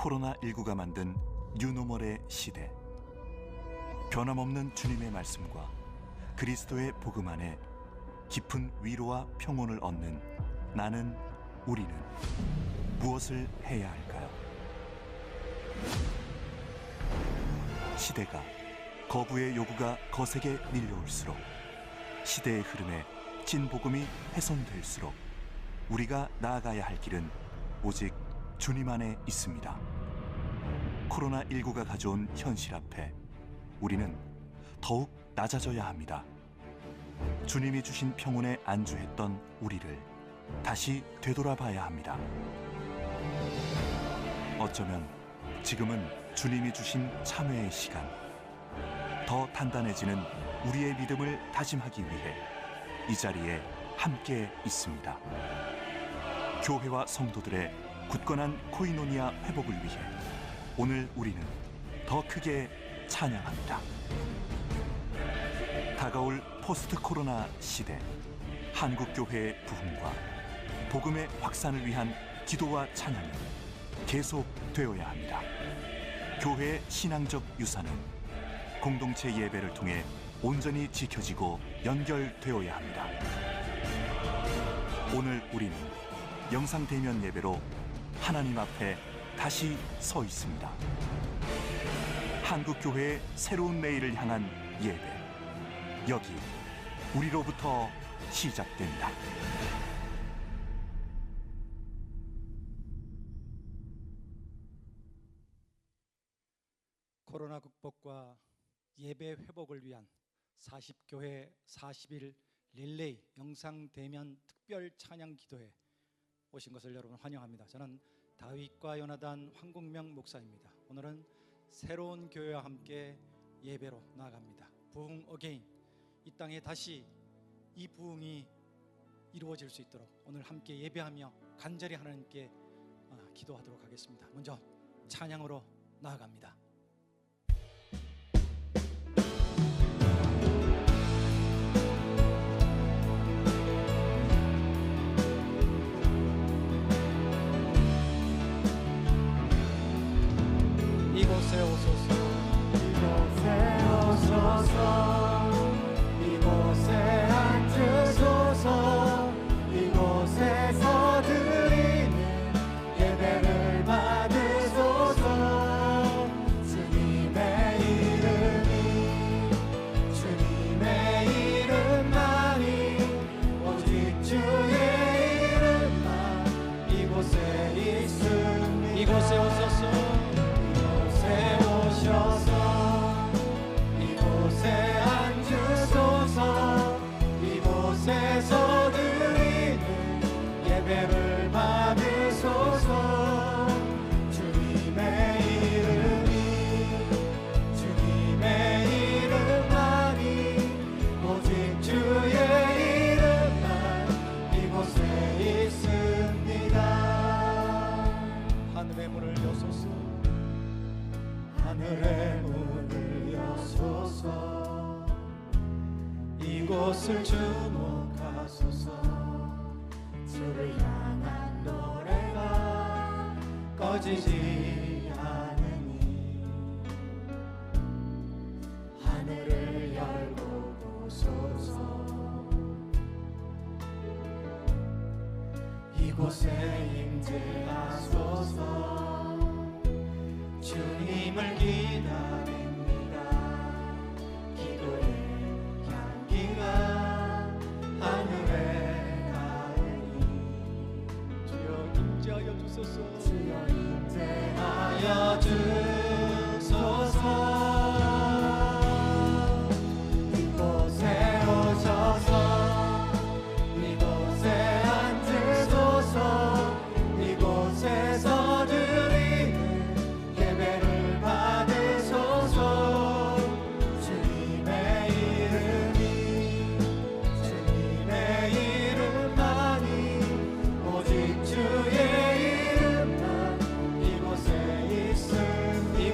코로나19가 만든 뉴노멀의 시대. 변함없는 주님의 말씀과 그리스도의 복음 안에 깊은 위로와 평온을 얻는 나는, 우리는 무엇을 해야 할까요? 시대가 거부의 요구가 거세게 밀려올수록, 시대의 흐름에 찐 복음이 훼손될수록 우리가 나아가야 할 길은 오직 주님 안에 있습니다. 코로나19가 가져온 현실 앞에 우리는 더욱 낮아져야 합니다. 주님이 주신 평온에 안주했던 우리를 다시 되돌아봐야 합니다. 어쩌면 지금은 주님이 주신 참회의 시간, 더 단단해지는 우리의 믿음을 다짐하기 위해 이 자리에 함께 있습니다. 교회와 성도들의 굳건한 코이노니아 회복을 위해 오늘 우리는 더 크게 찬양합니다. 다가올 포스트 코로나 시대, 한국교회의 부흥과 복음의 확산을 위한 기도와 찬양은 계속되어야 합니다. 교회의 신앙적 유산은 공동체 예배를 통해 온전히 지켜지고 연결되어야 합니다. 오늘 우리는 영상 대면 예배로 하나님 앞에 다시 서 있습니다. 한국교회의 새로운 내일을 향한 예배, 여기 우리로부터 시작됩니다. 코로나 극복과 예배 회복을 위한 40교회 40일 릴레이 영상 대면 특별 찬양 기도회 오신 것을 여러분 환영합니다. 저는 다윗과 요나단 황국명 목사입니다. 오늘은 새로운 교회와 함께 예배로 나아갑니다. 부흥 어게인, 이 땅에 다시 이 부흥이 이루어질 수 있도록 오늘 함께 예배하며 간절히 하나님께 기도하도록 하겠습니다. 먼저 찬양으로 나아갑니다. 이곳에 오소서, 이곳에 오소서, 이곳에 앉으소서, 이곳에서 드리는 예배를 받으소서. 주님의 이름이, 주님의 이름만이, 오직 주의 이름만 이곳에 있습니다. 이곳에 오소서, 오셔서 이곳에 앉으소서. 이곳에서 드리는 예배를 받으소서. 주님의 이름이, 주님의 이름만이, 오직 주의 이름만 이곳에 있습니다. 하늘의 문을 여소서, 하늘의 문을 여소서. 이곳을 주목하소서. 주를 향한 노래가 꺼지지 않으니 하늘을 열고 보소서. 이곳에 임재하소서. 주님을 기다립니다. 기도의 향기가 하늘에 닿으니 주여 임재하여 주소서. 주여 임재하여 주소서. 이곳에 오셔서 이곳에 앉으소서. 이곳에서 드리는 예배를 받으소서. 주님의 이름이, 주님의 이름만이, 오직 주의 이름만 이곳에 있습니다.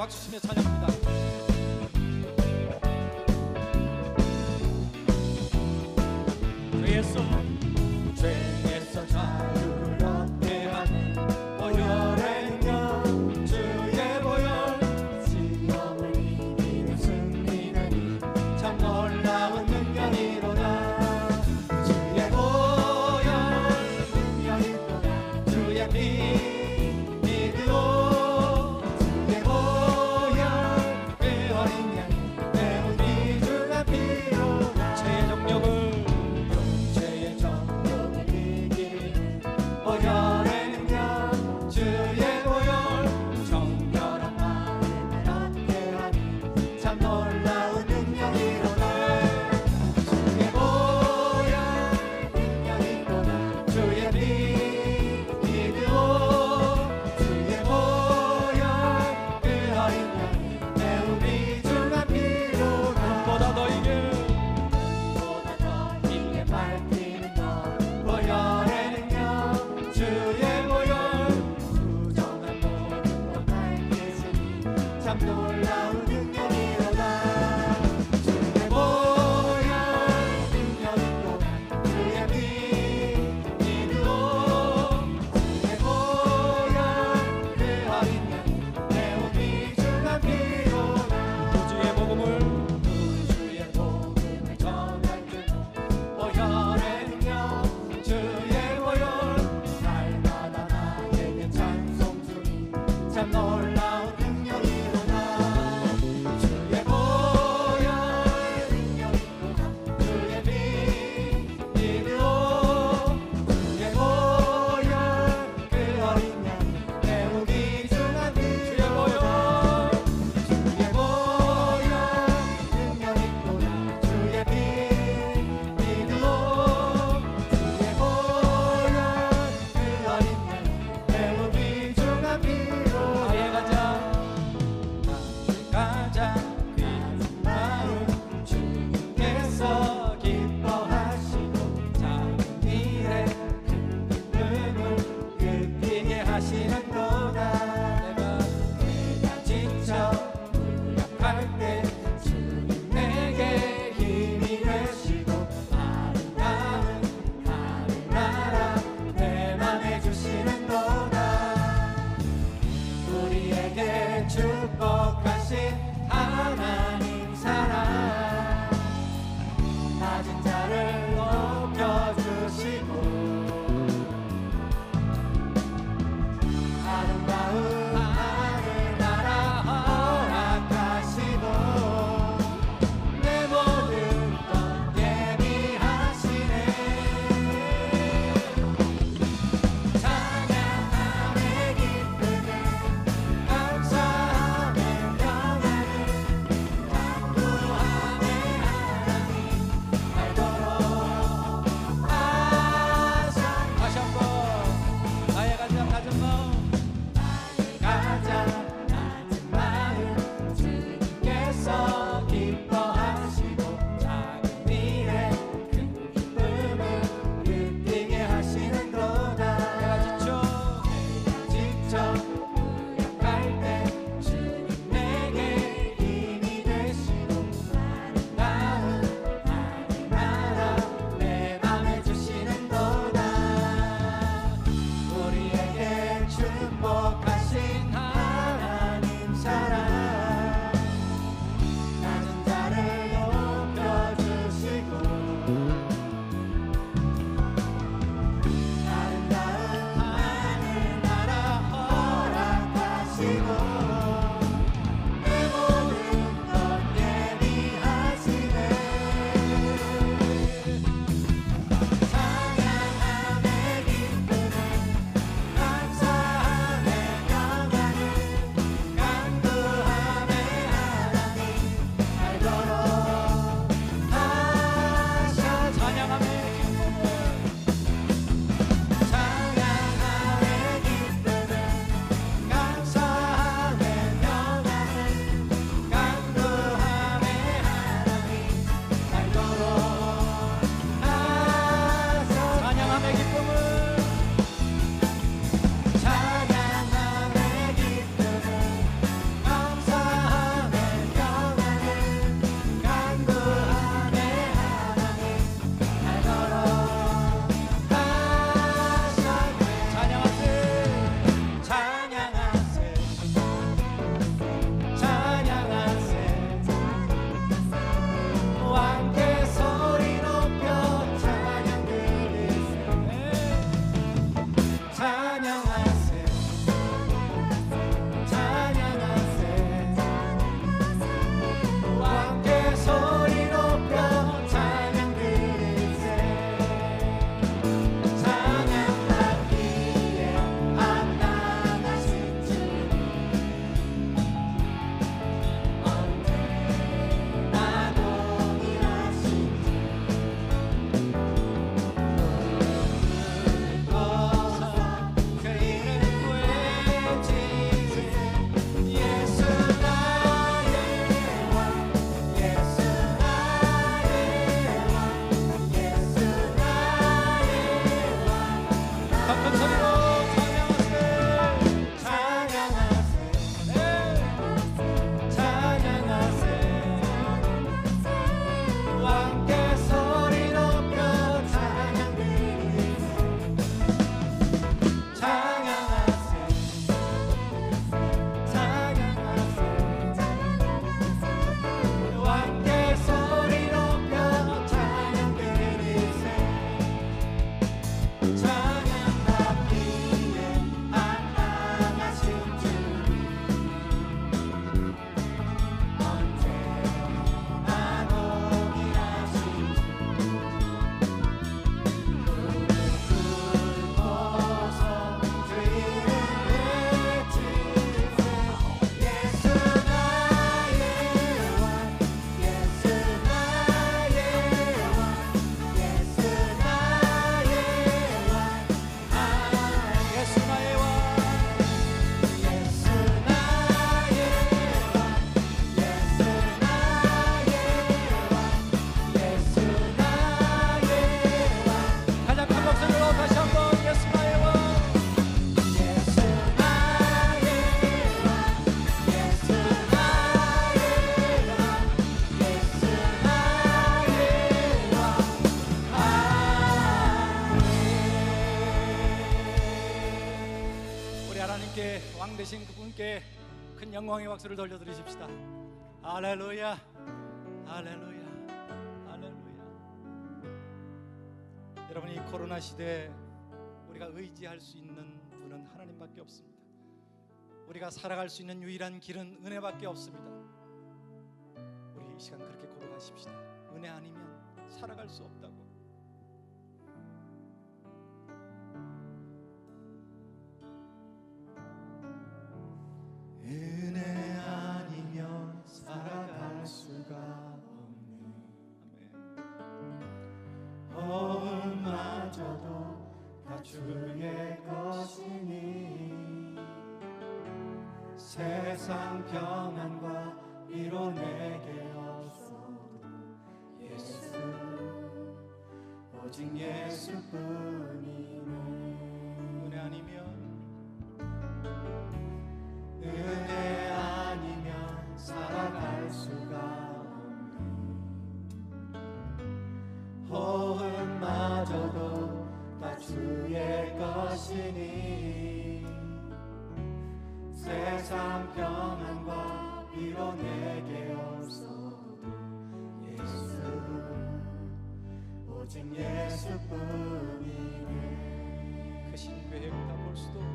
박수 치며 찬양합니다. 죄에서 자유를 얻게 하는 보혈의 영 주의 보혈 시험을 이기는 승리는 참 놀라운 능력이로다 주의 보혈 능력이로다 주의 피 믿으오 주의 보혈 그 어린 양이 매우 귀중한 피로다 죄의 정력을 보혈의 능력 주의 보혈 정결한 마음을 얻게 하니 참 놀라운 능력이로다 주의 보혈 능력이로다 주의 피 믿으오 주의 보혈 그 어린 양이 매우 귀중한 피로다 보다 너에게 보다 더 힘에 밝히는 것 보혈의 능력 주의 보혈 부정한 모든 것 밝히시니 참 놀라운 능력이로다 주의 보혈 능력이로다 주의 피 믿으오 주의 보혈 그 어린 양이 매우 귀중한 피로다 주의 복음을 주의 복음을 전할 줄 보혈의 능력 주의 보혈 날마다 나에게 찬송 주니 참 놀라운 능력이로다 주의 보혈 능력이로다 주의 피 믿으오 주의 보혈 그 어린 양이 매우 귀중한 피로다 주의 보혈 능력이로다 주의 피 믿으오 주의 보혈 그 어린 양이 매우 귀중한 피로다 아예 가자 큰 마음 주께서 기뻐하시고 작은 일에 큰 기쁨을 느끼게 하시는도다 내가 지쳐 무력할 때 주님 내게 힘이 되시고 아름다운 하늘나라 내 맘에 주시는도다 우리에게 축복하신 큰 영광의 박수를 돌려드리십시다. 할렐루야, 할렐루야, 할렐루야. 여러분, 이 코로나 시대에 우리가 의지할 수 있는 분은 하나님밖에 없습니다. 우리가 살아갈 수 있는 유일한 길은 은혜밖에 없습니다. 우리 이 시간 그렇게 고백하십시다. 은혜 아니면 살아갈 수 없다고. 은혜 아니면 살아갈 수가 없네. 허물마저도 다 주의 것이니 세상 평안과 위로 내게 없어도 예수, 오직 예수뿐이네. 은혜 아니면 은혜 아니면 살아갈 수가 없네. 호흡마저도 다 주의 것이니 세상 평안과 위로 내게 없어도 예수, 오직 예수뿐이네. 크신 계획 다 볼 수도 없고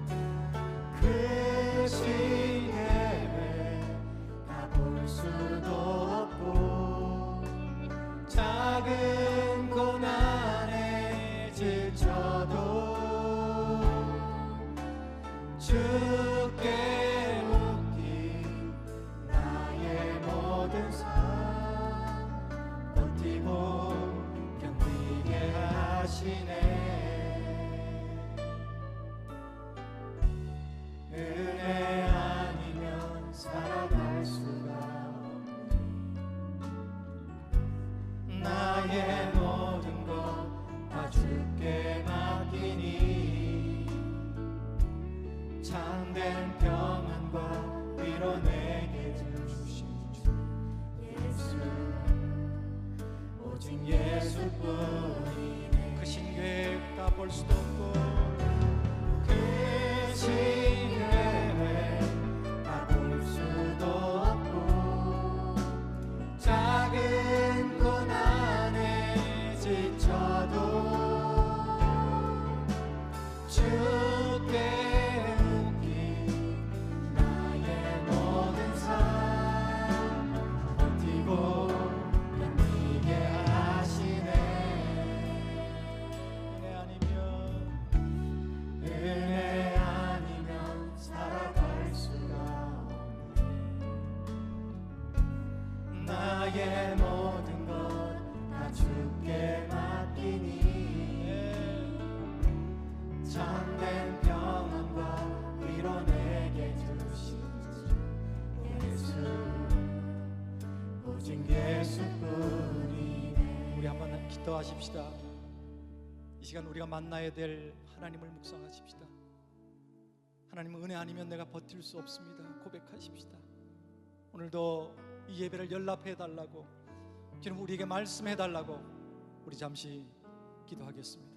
크신 계획 다 볼 수도 없고 작은 고난에 지쳐도 주께 묶인 나의 모든 삶 버티고 견디게 하시네. 은혜 아니면 살아갈 수가 없네. 나의 모든 것 다 주께 맡기니 참된 평안과 위로 내게 주신 주 예수, 오직 예수뿐이네. 크신 계획 다 볼 수도 없고 크신 계획 다 볼 수도 없고 작은 고난에 지쳐도 주께 묶인 나의 모든 삶 버티고 견디게 하시네. 은혜 아니면 은혜 아니면 살아갈 수가 없네. 나의 모든 것 다 주께 맡기니 참된 평안과 위로 내게 주신 예수, 오직 예수뿐이네. 우리 한번 기도하십시다. 이 시간 우리가 만나야 될 하나님을 묵상하십시다. 하나님은 은혜 아니면 내가 버틸 수 없습니다. 고백하십시다. 오늘도 이 예배를 연락해 달라고, 주님 우리에게 말씀해 달라고 우리 잠시 기도하겠습니다.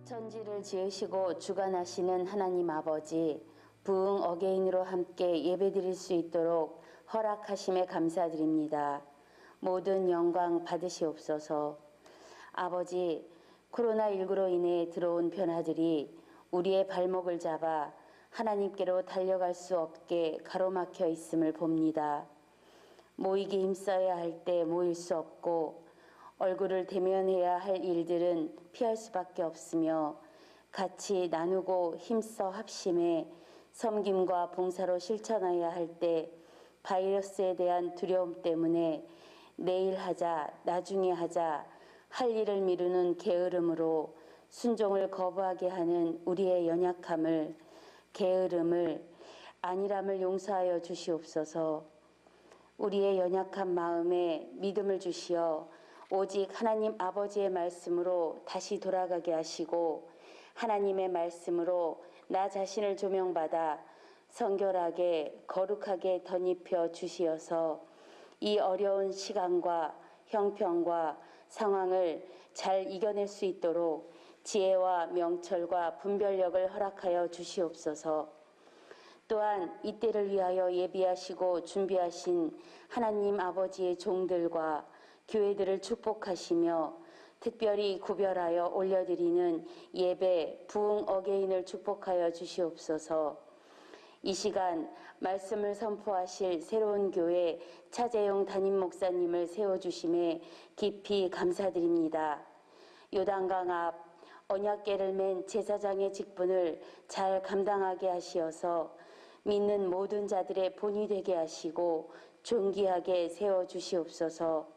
천지를 지으시고 주관하시는 하나님 아버지, 부흥 어게인으로 함께 예배드릴 수 있도록 허락하심에 감사드립니다. 모든 영광 받으시옵소서. 아버지, 코로나19로 인해 들어온 변화들이 우리의 발목을 잡아 하나님께로 달려갈 수 없게 가로막혀 있음을 봅니다. 모이기 힘써야 할 때 모일 수 없고 얼굴을 대면해야 할 일들은 피할 수밖에 없으며 같이 나누고 힘써 합심해 섬김과 봉사로 실천해야 할 때 바이러스에 대한 두려움 때문에 내일 하자, 나중에 하자, 할 일을 미루는 게으름으로 순종을 거부하게 하는 우리의 연약함을 게으름을, 안일함을 용서하여 주시옵소서. 우리의 연약한 마음에 믿음을 주시어 오직 하나님 아버지의 말씀으로 다시 돌아가게 하시고 하나님의 말씀으로 나 자신을 조명받아 성결하게 거룩하게 덧입혀 주시어서 이 어려운 시간과 형편과 상황을 잘 이겨낼 수 있도록 지혜와 명철과 분별력을 허락하여 주시옵소서. 또한 이때를 위하여 예비하시고 준비하신 하나님 아버지의 종들과 교회들을 축복하시며 특별히 구별하여 올려드리는 예배 부흥 어게인을 축복하여 주시옵소서. 이 시간 말씀을 선포하실 새로운 교회 차재용 담임 목사님을 세워주심에 깊이 감사드립니다. 요단강 앞 언약궤를 맨 제사장의 직분을 잘 감당하게 하시어서 믿는 모든 자들의 본이 되게 하시고 존귀하게 세워주시옵소서.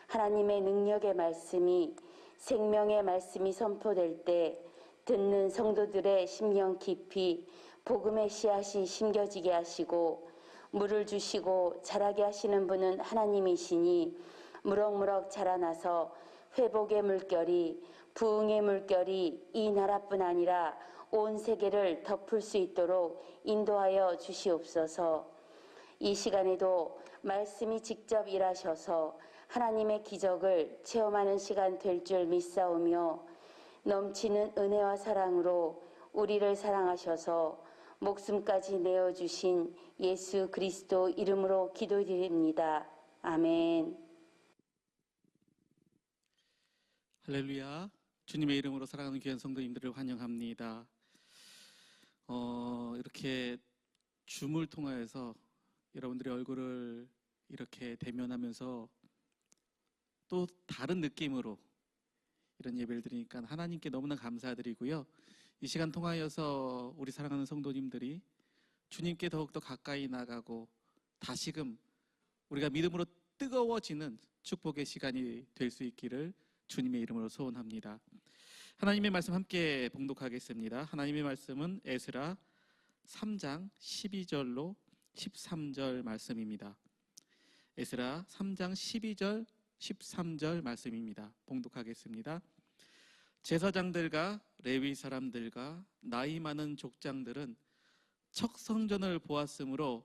하나님의 능력의 말씀이, 생명의 말씀이 선포될 때 듣는 성도들의 심령 깊이 복음의 씨앗이 심겨지게 하시고 물을 주시고 자라게 하시는 분은 하나님이시니 무럭무럭 자라나서 회복의 물결이, 부흥의 물결이 이 나라뿐 아니라 온 세계를 덮을 수 있도록 인도하여 주시옵소서. 이 시간에도 말씀이 직접 일하셔서 하나님의 기적을 체험하는 시간 될 줄 믿사오며 넘치는 은혜와 사랑으로 우리를 사랑하셔서 목숨까지 내어주신 예수 그리스도 이름으로 기도드립니다. 아멘. 할렐루야. 주님의 이름으로 사랑하는 귀한 성도님들을 환영합니다. 이렇게 줌을 통하여서 여러분들의 얼굴을 이렇게 대면하면서 또 다른 느낌으로 이런 예배를 드리니까 하나님께 너무나 감사드리고요. 이 시간 통하여서 우리 사랑하는 성도님들이 주님께 더욱더 가까이 나가고 다시금 우리가 믿음으로 뜨거워지는 축복의 시간이 될 수 있기를 주님의 이름으로 소원합니다. 하나님의 말씀 함께 봉독하겠습니다. 하나님의 말씀은 에스라 3장 12절로 13절 말씀입니다. 에스라 3장 12절 13절 말씀입니다. 봉독하겠습니다. 제사장들과 레위 사람들과 나이 많은 족장들은 첫 성전을 보았으므로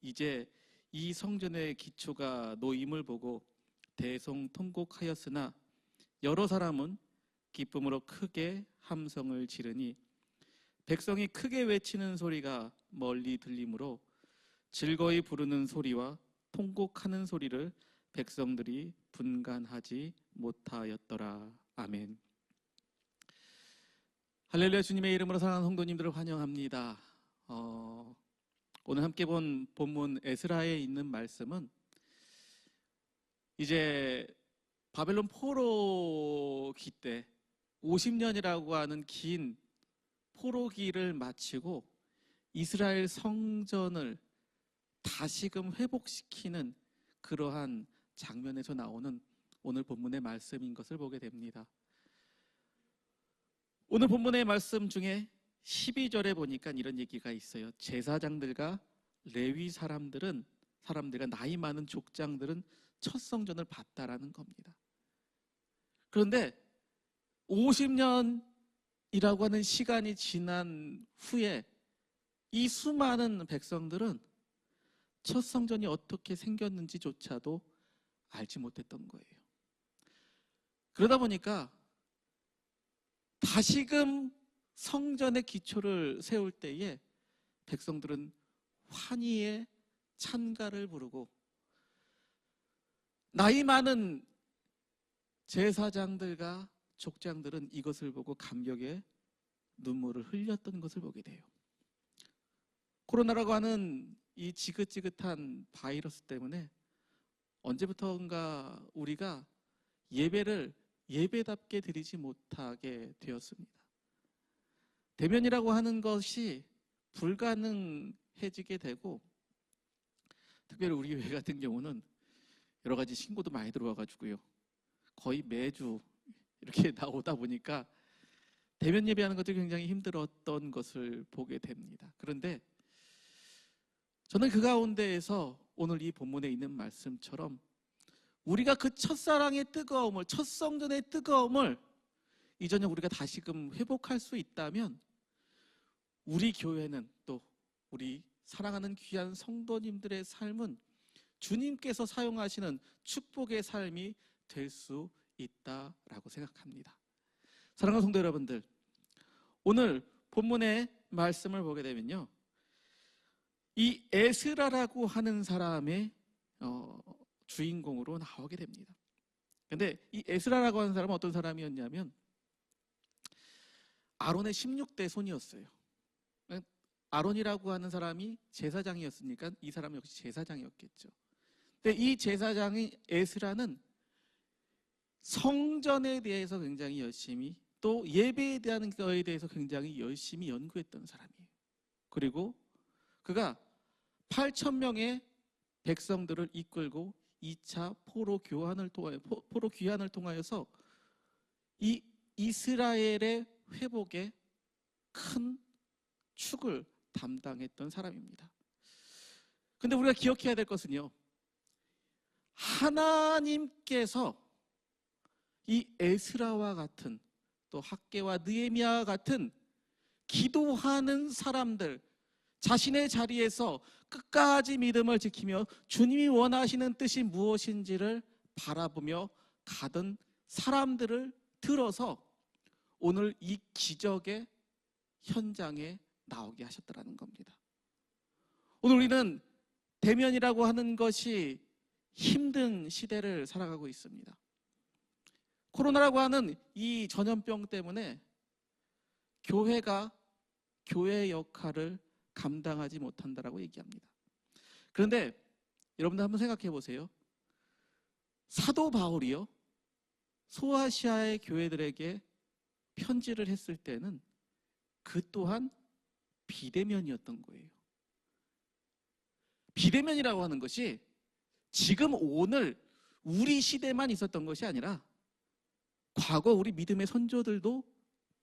이제 이 성전의 기초가 놓임을 보고 대성통곡하였으나 여러 사람은 기쁨으로 크게 함성을 지르니 백성이 크게 외치는 소리가 멀리 들리므로 즐거이 부르는 소리와 통곡하는 소리를 백성들이 분간하지 못하였더라. 아멘. 할렐루야. 주님의 이름으로 사랑하는 성도님들을 환영합니다. 오늘 함께 본 본문 에스라에 있는 말씀은 이제 바벨론 포로기 때 50년이라고 하는 긴 포로기를 마치고 이스라엘 성전을 다시금 회복시키는 그러한 장면에서 나오는 오늘 본문의 말씀인 것을 보게 됩니다. 오늘 본문의 말씀 중에 12절에 보니까 이런 얘기가 있어요. 제사장들과 레위 사람들과 나이 많은 족장들은 첫 성전을 봤다라는 겁니다. 그런데 50년이라고 하는 시간이 지난 후에 이 수많은 백성들은 첫 성전이 어떻게 생겼는지조차도 알지 못했던 거예요. 그러다 보니까 다시금 성전의 기초를 세울 때에 백성들은 환희의 찬가를 부르고 나이 많은 제사장들과 족장들은 이것을 보고 감격의 눈물을 흘렸던 것을 보게 돼요. 코로나라고 하는 이 지긋지긋한 바이러스 때문에 언제부턴가 우리가 예배를 예배답게 드리지 못하게 되었습니다. 대면이라고 하는 것이 불가능해지게 되고, 특별히 우리 교회 같은 경우는 여러 가지 신고도 많이 들어와가지고요, 거의 매주 이렇게 나오다 보니까 대면 예배하는 것들이 굉장히 힘들었던 것을 보게 됩니다. 그런데 저는 그 가운데에서 오늘 이 본문에 있는 말씀처럼 우리가 그 첫사랑의 뜨거움을, 첫 성전의 뜨거움을 이 저녁 우리가 다시금 회복할 수 있다면 우리 교회는, 또 우리 사랑하는 귀한 성도님들의 삶은 주님께서 사용하시는 축복의 삶이 될 수 있다라고 생각합니다. 사랑하는 성도 여러분들, 오늘 본문의 말씀을 보게 되면요, 이 에스라라고 하는 사람의 주인공으로 나오게 됩니다. 근데 이 에스라라고 하는 사람은 어떤 사람이었냐면 아론의 16대 손이었어요. 아론이라고 하는 사람이 제사장이었으니까 이 사람 역시 제사장이었겠죠. 근데 이 제사장이 에스라는 성전에 대해서 굉장히 열심히, 또 예배에 대한 거에 대해서 굉장히 열심히 연구했던 사람이에요. 그리고 그가 8,000명의 백성들을 이끌고 2차 포로 귀환을 통하여서 이 이스라엘의 회복에 큰 축을 담당했던 사람입니다. 근데 우리가 기억해야 될 것은요, 하나님께서 이 에스라와 같은, 또 학개와 느헤미야와 같은 기도하는 사람들, 자신의 자리에서 끝까지 믿음을 지키며 주님이 원하시는 뜻이 무엇인지를 바라보며 가던 사람들을 들어서 오늘 이 기적의 현장에 나오게 하셨다는 겁니다. 오늘 우리는 대면이라고 하는 것이 힘든 시대를 살아가고 있습니다. 코로나라고 하는 이 전염병 때문에 교회가 교회의 역할을 감당하지 못한다라고 얘기합니다. 그런데 여러분들 한번 생각해 보세요. 사도 바울이요, 소아시아의 교회들에게 편지를 했을 때는 그 또한 비대면이었던 거예요. 비대면이라고 하는 것이 지금 오늘 우리 시대만 있었던 것이 아니라 과거 우리 믿음의 선조들도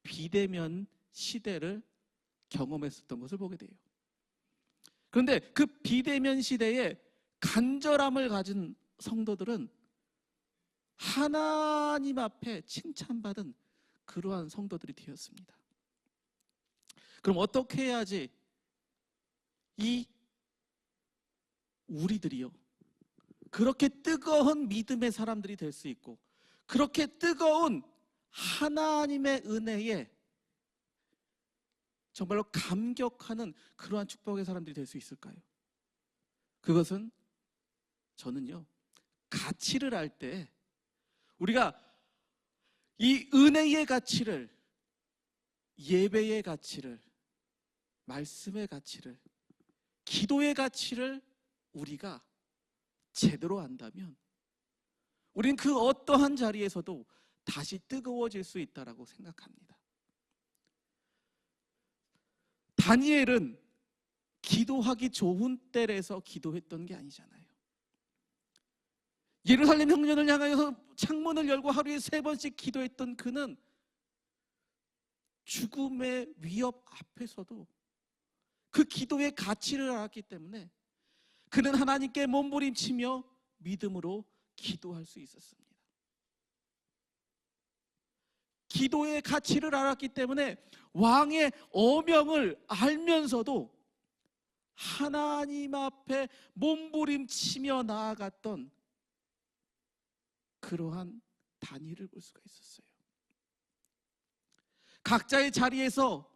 비대면 시대를 경험했었던 것을 보게 돼요. 그런데 그 비대면 시대에 간절함을 가진 성도들은 하나님 앞에 칭찬받은 그러한 성도들이 되었습니다. 그럼 어떻게 해야지 이 우리들이요, 그렇게 뜨거운 믿음의 사람들이 될 수 있고, 그렇게 뜨거운 하나님의 은혜에 정말로 감격하는 그러한 축복의 사람들이 될 수 있을까요? 그것은 저는요, 가치를 알 때 우리가 이 은혜의 가치를, 예배의 가치를, 말씀의 가치를, 기도의 가치를 우리가 제대로 안다면 우리는 그 어떠한 자리에서도 다시 뜨거워질 수 있다고 생각합니다. 다니엘은 기도하기 좋은 때에서 기도했던 게 아니잖아요. 예루살렘 성전을 향하여서 창문을 열고 하루에 3번씩 기도했던 그는 죽음의 위협 앞에서도 그 기도의 가치를 알았기 때문에 그는 하나님께 몸부림치며 믿음으로 기도할 수 있었습니다. 기도의 가치를 알았기 때문에 왕의 어명을 알면서도 하나님 앞에 몸부림치며 나아갔던 그러한 다니엘을 볼 수가 있었어요. 각자의 자리에서,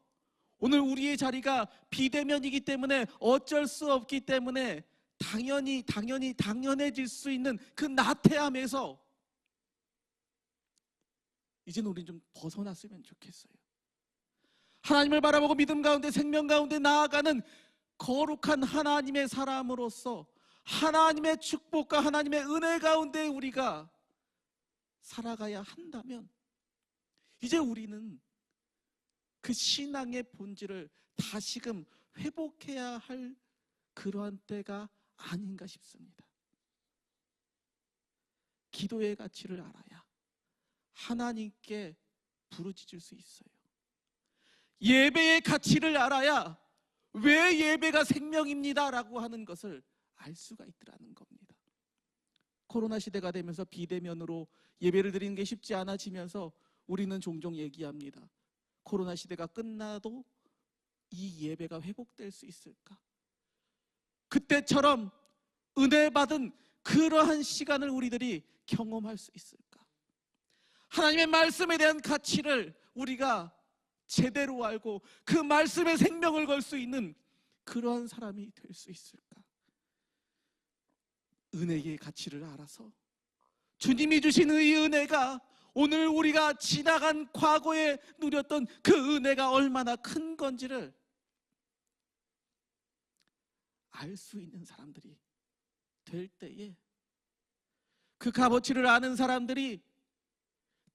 오늘 우리의 자리가 비대면이기 때문에 어쩔 수 없기 때문에 당연해질 수 있는 그 나태함에서 이제는 우리는 좀 벗어났으면 좋겠어요. 하나님을 바라보고 믿음 가운데, 생명 가운데 나아가는 거룩한 하나님의 사람으로서 하나님의 축복과 하나님의 은혜 가운데 우리가 살아가야 한다면 이제 우리는 그 신앙의 본질을 다시금 회복해야 할 그러한 때가 아닌가 싶습니다. 기도의 가치를 알아야 하나님께 부르짖을 수 있어요. 예배의 가치를 알아야 왜 예배가 생명입니다라고 하는 것을 알 수가 있더라는 겁니다. 코로나 시대가 되면서 비대면으로 예배를 드리는 게 쉽지 않아지면서 우리는 종종 얘기합니다. 코로나 시대가 끝나도 이 예배가 회복될 수 있을까? 그때처럼 은혜 받은 그러한 시간을 우리들이 경험할 수 있을까? 하나님의 말씀에 대한 가치를 우리가 제대로 알고 그 말씀에 생명을 걸 수 있는 그러한 사람이 될 수 있을까? 은혜의 가치를 알아서 주님이 주신 이 은혜가 오늘 우리가 지나간 과거에 누렸던 그 은혜가 얼마나 큰 건지를 알 수 있는 사람들이 될 때에, 그 값어치를 아는 사람들이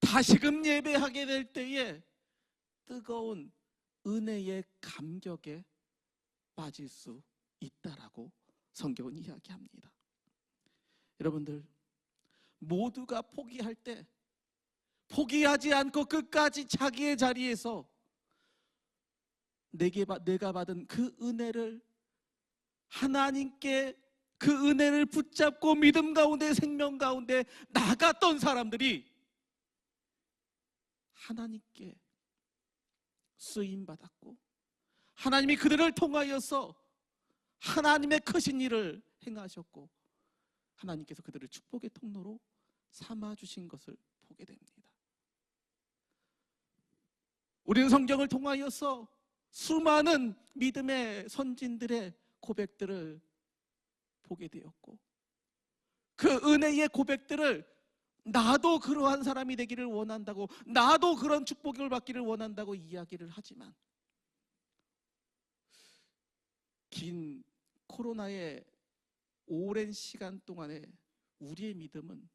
다시금 예배하게 될 때에 뜨거운 은혜의 감격에 빠질 수 있다라고 성경은 이야기합니다. 여러분들, 모두가 포기할 때 포기하지 않고 끝까지 자기의 자리에서 내가 받은 그 은혜를, 하나님께 그 은혜를 붙잡고 믿음 가운데 생명 가운데 나갔던 사람들이 하나님께 쓰임받았고, 하나님이 그들을 통하여서 하나님의 크신 일을 행하셨고, 하나님께서 그들을 축복의 통로로 삼아주신 것을 보게 됩니다. 우리는 성경을 통하여서 수많은 믿음의 선진들의 고백들을 보게 되었고, 그 은혜의 고백들을 나도 그러한 사람이 되기를 원한다고, 나도 그런 축복을 받기를 원한다고 이야기를 하지만, 긴 코로나의 오랜 시간 동안에 우리의 믿음은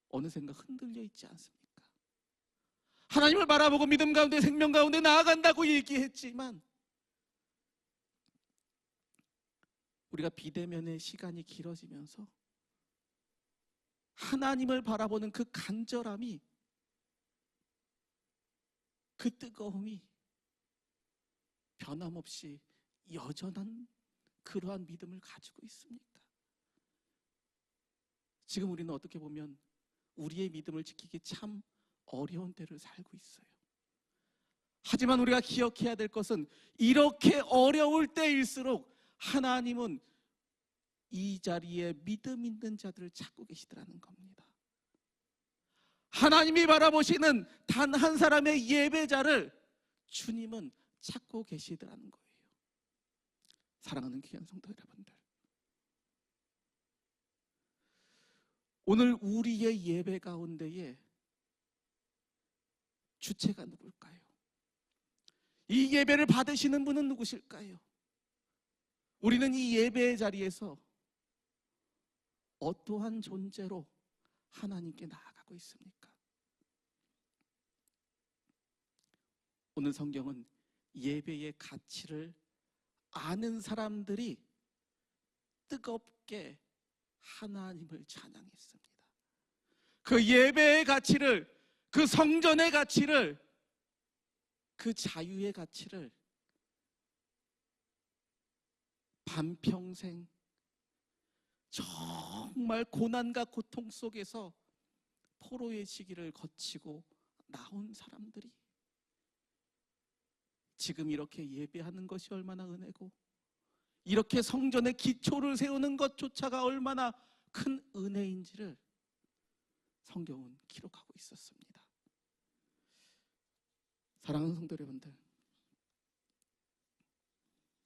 어느샌가 흔들려 있지 않습니까? 하나님을 바라보고 믿음 가운데 생명 가운데 나아간다고 얘기했지만, 우리가 비대면의 시간이 길어지면서 하나님을 바라보는 그 간절함이, 그 뜨거움이 변함없이 여전한 그러한 믿음을 가지고 있습니까? 지금 우리는 어떻게 보면 우리의 믿음을 지키기 참 어려운 때를 살고 있어요. 하지만 우리가 기억해야 될 것은, 이렇게 어려울 때일수록 하나님은 이 자리에 믿음 있는 자들을 찾고 계시더라는 겁니다. 하나님이 바라보시는 단 한 사람의 예배자를 주님은 찾고 계시더라는 거예요. 사랑하는 귀한 성도 여러분들, 오늘 우리의 예배 가운데에 주체가 누굴까요? 이 예배를 받으시는 분은 누구실까요? 우리는 이 예배의 자리에서 어떠한 존재로 하나님께 나아가고 있습니까? 오늘 성경은 예배의 가치를 아는 사람들이 뜨겁게 하나님을 찬양했습니다. 그 예배의 가치를, 그 성전의 가치를, 그 자유의 가치를 반평생 정말 고난과 고통 속에서 포로의 시기를 거치고 나온 사람들이 지금 이렇게 예배하는 것이 얼마나 은혜고, 이렇게 성전의 기초를 세우는 것조차가 얼마나 큰 은혜인지를 성경은 기록하고 있었습니다. 사랑하는 성도 여러분들,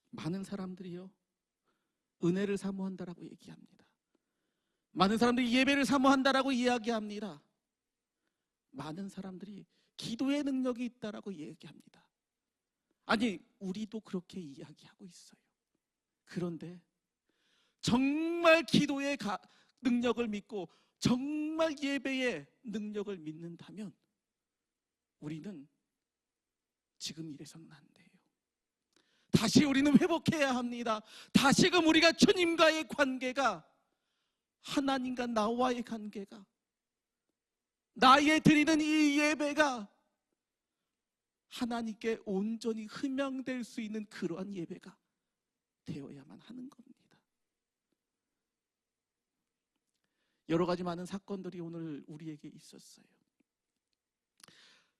많은 사람들이요 은혜를 사모한다라고 얘기합니다. 많은 사람들이 예배를 사모한다라고 이야기합니다. 많은 사람들이 기도의 능력이 있다라고 얘기합니다. 아니, 우리도 그렇게 이야기하고 있어요. 그런데 정말 기도의 능력을 믿고 정말 예배의 능력을 믿는다면 우리는 지금 이래서는 안 돼요. 다시 우리는 회복해야 합니다. 다시금 우리가 주님과의 관계가, 하나님과 나와의 관계가, 나의 드리는 이 예배가 하나님께 온전히 흠양될 수 있는 그러한 예배가 되어야만 하는 겁니다. 여러 가지 많은 사건들이 오늘 우리에게 있었어요.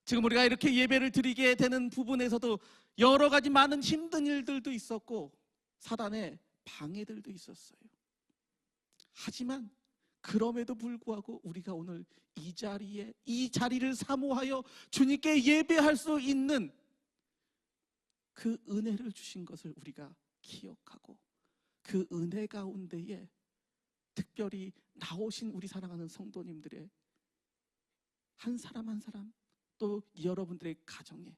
지금 우리가 이렇게 예배를 드리게 되는 부분에서도 여러 가지 많은 힘든 일들도 있었고 사단의 방해들도 있었어요. 하지만 그럼에도 불구하고 우리가 오늘 이 자리를 사모하여 주님께 예배할 수 있는 그 은혜를 주신 것을 우리가 기억하고 그 은혜 가운데에 특별히 나오신 우리 사랑하는 성도님들의 한 사람 한 사람 또 여러분들의 가정에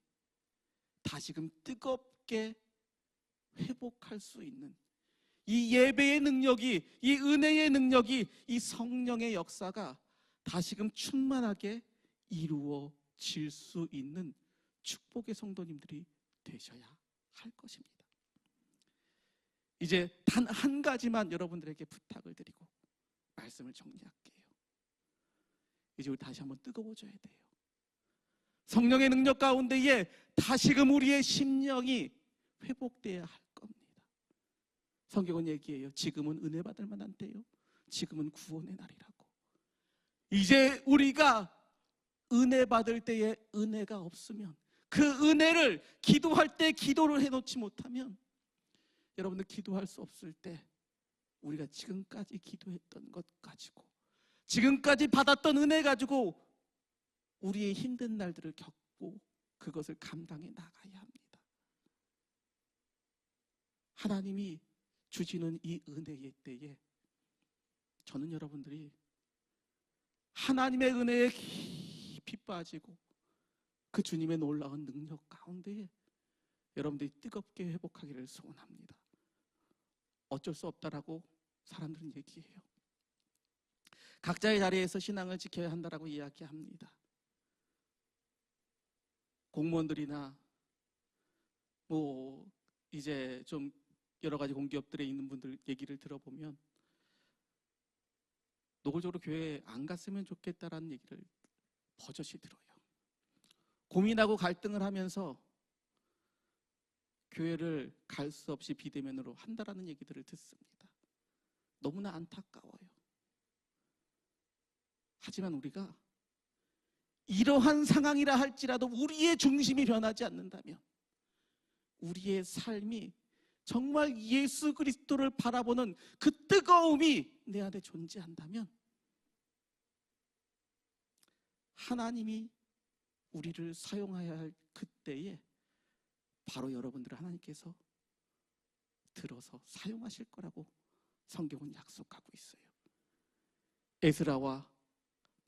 다시금 뜨겁게 회복할 수 있는 이 예배의 능력이, 이 은혜의 능력이, 이 성령의 역사가 다시금 충만하게 이루어질 수 있는 축복의 성도님들이 되셔야 할 것입니다. 이제 단 한 가지만 여러분들에게 부탁을 드리고 말씀을 정리할게요. 이제 우리 다시 한번 뜨거워져야 돼요. 성령의 능력 가운데에 다시금 우리의 심령이 회복되어야 할 겁니다. 성경은 얘기해요. 지금은 은혜 받을 만한 때요, 지금은 구원의 날이라고. 이제 우리가 은혜 받을 때에 은혜가 없으면, 그 은혜를 기도할 때 기도를 해놓지 못하면, 여러분들 기도할 수 없을 때 우리가 지금까지 기도했던 것 가지고, 지금까지 받았던 은혜 가지고 우리의 힘든 날들을 겪고 그것을 감당해 나가야 합니다. 하나님이 주시는 이 은혜의 때에 저는 여러분들이 하나님의 은혜에 깊이 빠지고 그 주님의 놀라운 능력 가운데에 여러분들이 뜨겁게 회복하기를 소원합니다. 어쩔 수 없다라고 사람들은 얘기해요. 각자의 자리에서 신앙을 지켜야 한다라고 이야기합니다. 공무원들이나 뭐 이제 좀 여러 가지 공기업들에 있는 분들 얘기를 들어보면 노골적으로 교회에 안 갔으면 좋겠다라는 얘기를 버젓이 들어요. 고민하고 갈등을 하면서 교회를 갈 수 없이 비대면으로 한다라는 얘기들을 듣습니다. 너무나 안타까워요. 하지만 우리가 이러한 상황이라 할지라도 우리의 중심이 변하지 않는다면, 우리의 삶이 정말 예수 그리스도를 바라보는 그 뜨거움이 내 안에 존재한다면, 하나님이 우리를 사용해야 할 그때에 바로 여러분들을 하나님께서 들어서 사용하실 거라고 성경은 약속하고 있어요. 에스라와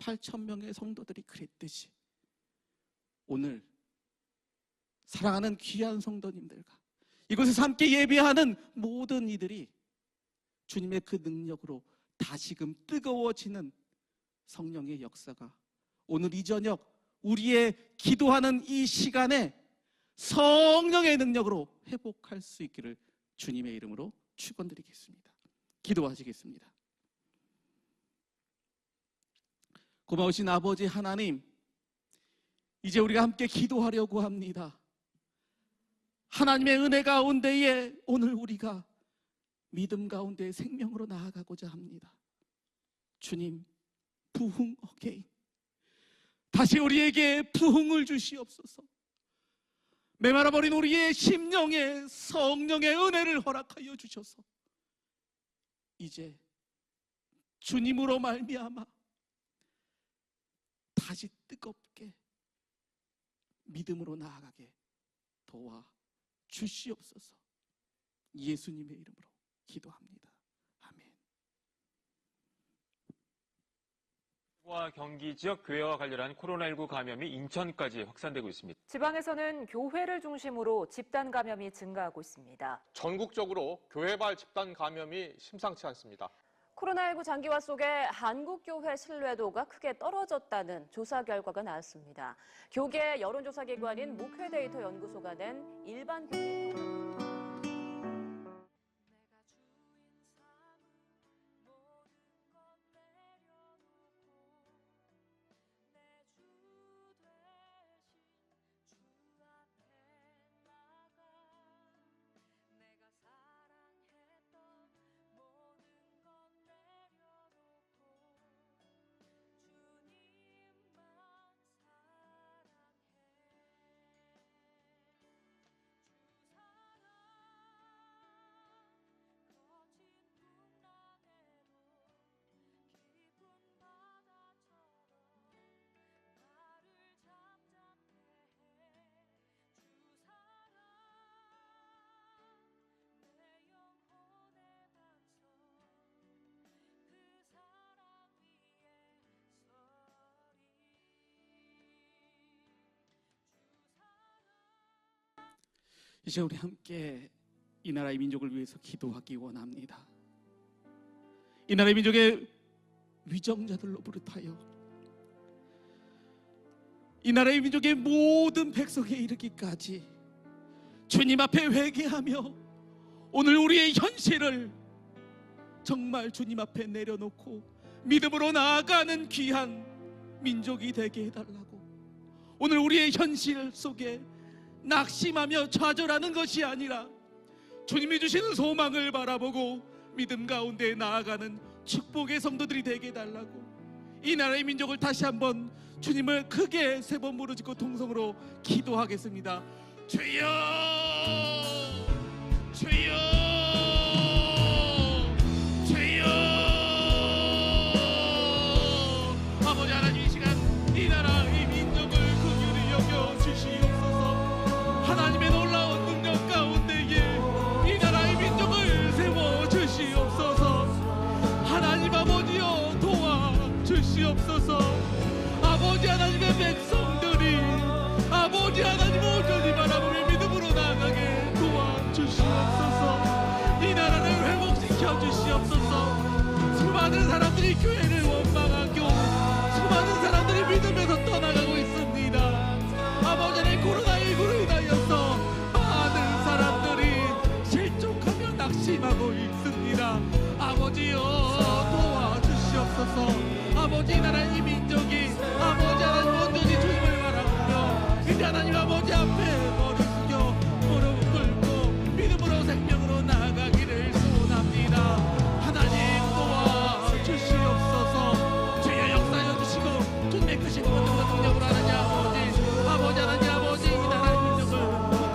8,000명의 성도들이 그랬듯이 오늘 사랑하는 귀한 성도님들과 이곳에서 함께 예배하는 모든 이들이 주님의 그 능력으로 다시금 뜨거워지는 성령의 역사가 오늘 이 저녁 우리의 기도하는 이 시간에 성령의 능력으로 회복할 수 있기를 주님의 이름으로 축원드리겠습니다. 기도하시겠습니다. 고마우신 아버지 하나님, 이제 우리가 함께 기도하려고 합니다. 하나님의 은혜 가운데에 오늘 우리가 믿음 가운데 생명으로 나아가고자 합니다. 주님, 부흥 어게인, 다시 우리에게 부흥을 주시옵소서. 메마라버린 우리의 심령에 성령의 은혜를 허락하여 주셔서 이제 주님으로 말미암아 다시 뜨겁게 믿음으로 나아가게 도와 주시옵소서. 예수님의 이름으로 기도합니다. 아멘. 와 경기 지역 교회와 관련한 코로나19 감염이 인천까지 확산되고 있습니다. 지방에서는 교회를 중심으로 집단 감염이 증가하고 있습니다. 전국적으로 교회발 집단 감염이 심상치 않습니다. 코로나19 장기화 속에 한국교회 신뢰도가 크게 떨어졌다는 조사 결과가 나왔습니다. 교계 여론조사기관인 목회데이터 연구소가 낸 일반 교회 이제 우리 함께 이 나라의 민족을 위해서 기도하기 원합니다. 이 나라의 민족의 위정자들로 비롯하여 이 나라의 민족의 모든 백성에 이르기까지 주님 앞에 회개하며 오늘 우리의 현실을 정말 주님 앞에 내려놓고 믿음으로 나아가는 귀한 민족이 되게 해달라고. 오늘 우리의 현실 속에 낙심하며 좌절하는 것이 아니라 주님이 주시는 소망을 바라보고 믿음 가운데 나아가는 축복의 성도들이 되게 해달라고. 이 나라의 민족을 다시 한번 주님을 크게 3번 부르짖고 통성으로 기도하겠습니다. 주여, 주여, 주여. 아버지 하나님, 이 시간 이 나라 이 민족을 긍휼히 여겨 주시옵소서. 하나님의 놀라운 능력 가운데에 이 나라의 민족을 세워 주시옵소서. 하나님 아버지여, 도와 주시옵소서. 아버지 하나님의 백성들이 아버지 하나님 온전히 바라보며 믿음으로 나아가게 도와주시옵소서. 이 나라를 회복시켜 주시옵소서. 수많은 사람들이 교회를 원망하고 수많은 사람들이 믿음에서 떠나가고 있습니다. 아버지 하나님, 코로나19로 인하여서 많은 사람들이 실족하며 낙심하고 있습니다. 아버지여, 도와주시옵소서. 아버지, 이 나라의 이 민족이 아버지 하나님 온전히 주님을 바라보며 이제 하나님 아버지 앞에 머리 숙여 무릎 꿇고 믿음으로 생명으로 나아가기를 소원합니다. 하나님 도와주시옵소서. 주여 역사여 주시고 주님의 크신 권능과 능력으로 하나님 아버지 하나님 아버지 이 나라의 민족을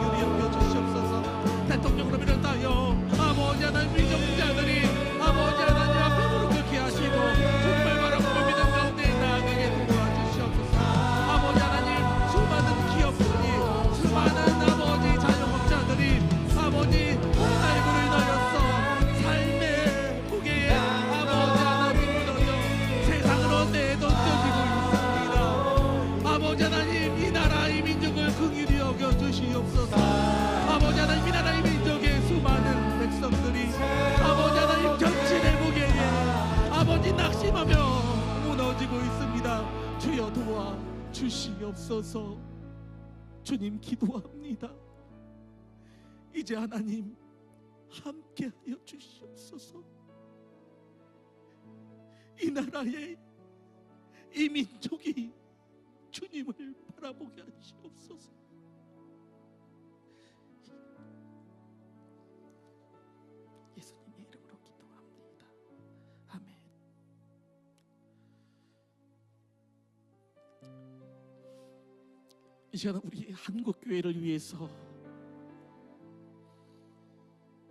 긍휼히 여겨주시옵소서. 대통령으로 비롯하여 아버지 하나님 민족자들이 아버지 하나님 앞에 무릎 꿇게 하시고 주님을 바라보고 믿음 가운데 나아가게 도와주시옵소서. 아버지 하나님, 수많은 기업들이 수많은 아버지 자영업자들이 아버지 코로나19로 인하여서 삶의 무게에 아버지 하나님 무너져 세상으로 내던져지고 있습니다. 아버지 하나님, 이 나라의 민족을 긍휼히 여겨 주시옵소서. 아버지 하나님, 이 나라의 민족의 수많은 백성들이 아버지 하나님 정신의 무게에 아버지 낙심하며 무너지고 있습니다. 주여 도와 주시옵소서. 주님 기도합니다. 이제 하나님 함께하여 주시옵소서. 이 나라의 이 민족이 주님을 바라보게 하시옵소서. 예수님의 이름으로 기도합니다. 아멘. 이 시간은 우리 한국 교회를 위해서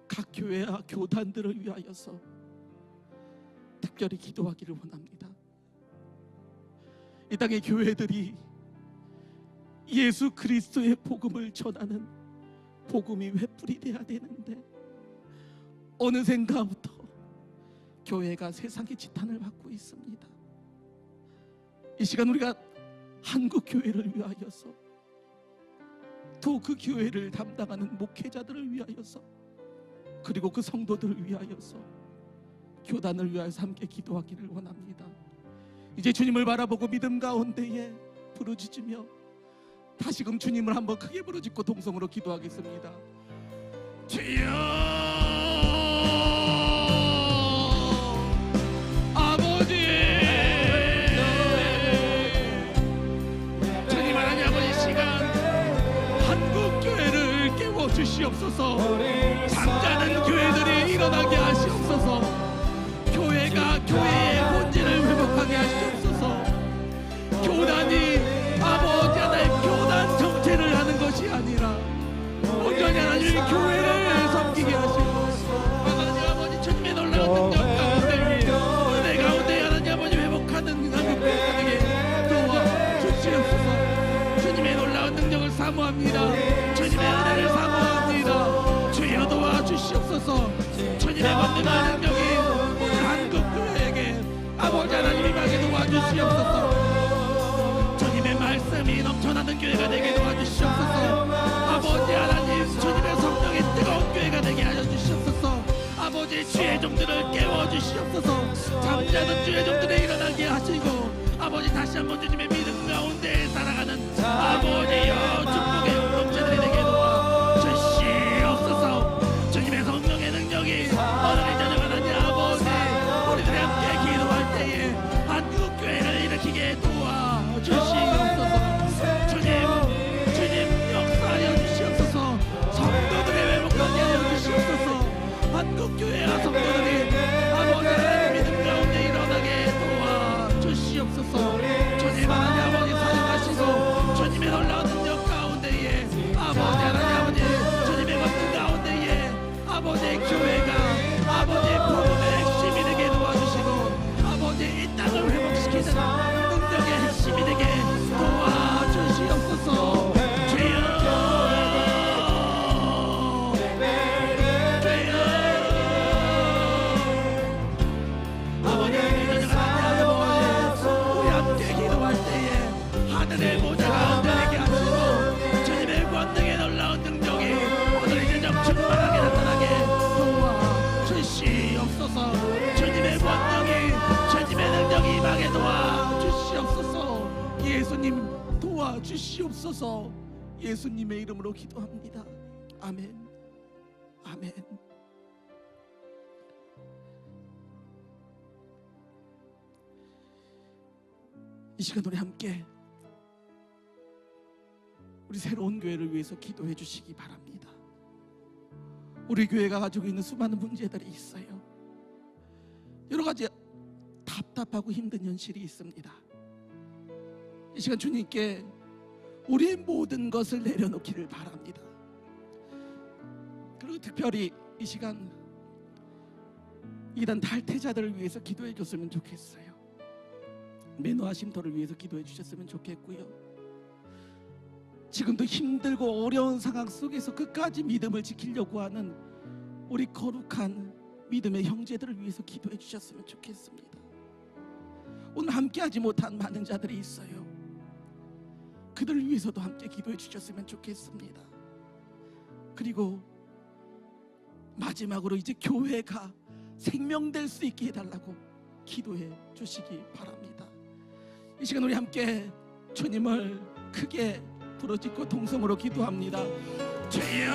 각 교회와 교단들을 위하여서 특별히 기도하기를 원합니다. 이 땅의 교회들이 예수 그리스도의 복음을 전하는 복음이 횃불이 돼야 되는데 어느샌가부터 교회가 세상의 지탄을 받고 있습니다. 이 시간 우리가 한국 교회를 위하여서 또 그 교회를 담당하는 목회자들을 위하여서 그리고 그 성도들을 위하여서 교단을 위하여서 함께 기도하기를 원합니다. 이제 주님을 바라보고 믿음 가운데에 부르짖으며 다시금 주님을 한번 크게 부르짖고 동성으로 기도하겠습니다. 주여, 아버지, 주님 하나님 아버지, 시간 한국 교회를 깨워 주시옵소서. 잠자는 교회들이 일어나게 하시옵소서. 교회가 교회의 본질을 회복하게 하시옵소서. 교단이 아버지 하나님 교단 정체를 하는 것이 아니라 온전히 하나님의 교회를 섬기게 하시고 하나님 아버지 주님의 놀라운 능력 가운데 은혜 가운데 하나님 아버지 회복하는 한국 교회에게 도와주시옵소서. 주님의 놀라운 능력을 사모합니다. 주님의 은혜를 사모합니다. 주여 도와주시옵소서. 주님의 권능과 능력이 오늘 한국 교회에게 아버지 하나님 임하게 도와주시옵소서. 주님의 말씀이 넘쳐나는 교회가 되게 도와주시옵소서. 아버지 하나님, 주님의 주시옵소서. 잠자던 주의 종들에 일어나게 하시고 아버지 다시 한번 주님의 믿음 가운데 살아가는 아버지여 축복의 공동체들이 되게 도와 주시옵소서. 주님의 성령의 능력이 오늘의 저녁 하나님 아버지 우리들이 함께 기도할 때에 한국교회를 일으키게 도와 주시옵소서. 주님 역사하여 주시옵소서. 성도들의 회복하게 하여 주시옵소서. 한국교회와 성도들이 아버지 하나님 믿음 가운데 일어나게 도와 주시옵소서. 주님 하나님 아버지 사용하시고 주님의 놀라운 능력 가운데에 아버지 하나님 아버지 주님의 권능 가운데에 아버지의 교회가 아버지의 복음의 핵심이 되게 도와주시고 아버지 이 땅을 회복시키는 능력의 핵심이 되게 도와주시옵소서. 주여 하늘의 보좌가 흔들리게 하시고 주님의 권능의 놀라운 능력이 오늘 이제 좀 충만하게 나타나게 도와주시옵소서. 주님의 권능이 주님의 능력이 임하게 도와주시옵소서. 예수님 도와주시옵소서. 예수님의 이름으로 기도합니다. 아멘. 아멘. 이 시간 우리 함께 우리 새로운 교회를 위해서 기도해 주시기 바랍니다. 우리 교회가 가지고 있는 수많은 문제들이 있어요. 여러 가지 답답하고 힘든 현실이 있습니다. 이 시간 주님께 우리의 모든 것을 내려놓기를 바랍니다. 그리고 특별히 이 시간 이단 탈퇴자들을 위해서 기도해 줬으면 좋겠어요. 매너와 쉼터를 위해서 기도해 주셨으면 좋겠고요. 지금도 힘들고 어려운 상황 속에서 끝까지 믿음을 지키려고 하는 우리 거룩한 믿음의 형제들을 위해서 기도해 주셨으면 좋겠습니다. 오늘 함께하지 못한 많은 자들이 있어요. 그들을 위해서도 함께 기도해 주셨으면 좋겠습니다. 그리고 마지막으로 이제 교회가 생명될 수 있게 해달라고 기도해 주시기 바랍니다. 이 시간 우리 함께 주님을 크게 부르짖고 동성으로 기도합니다. 주여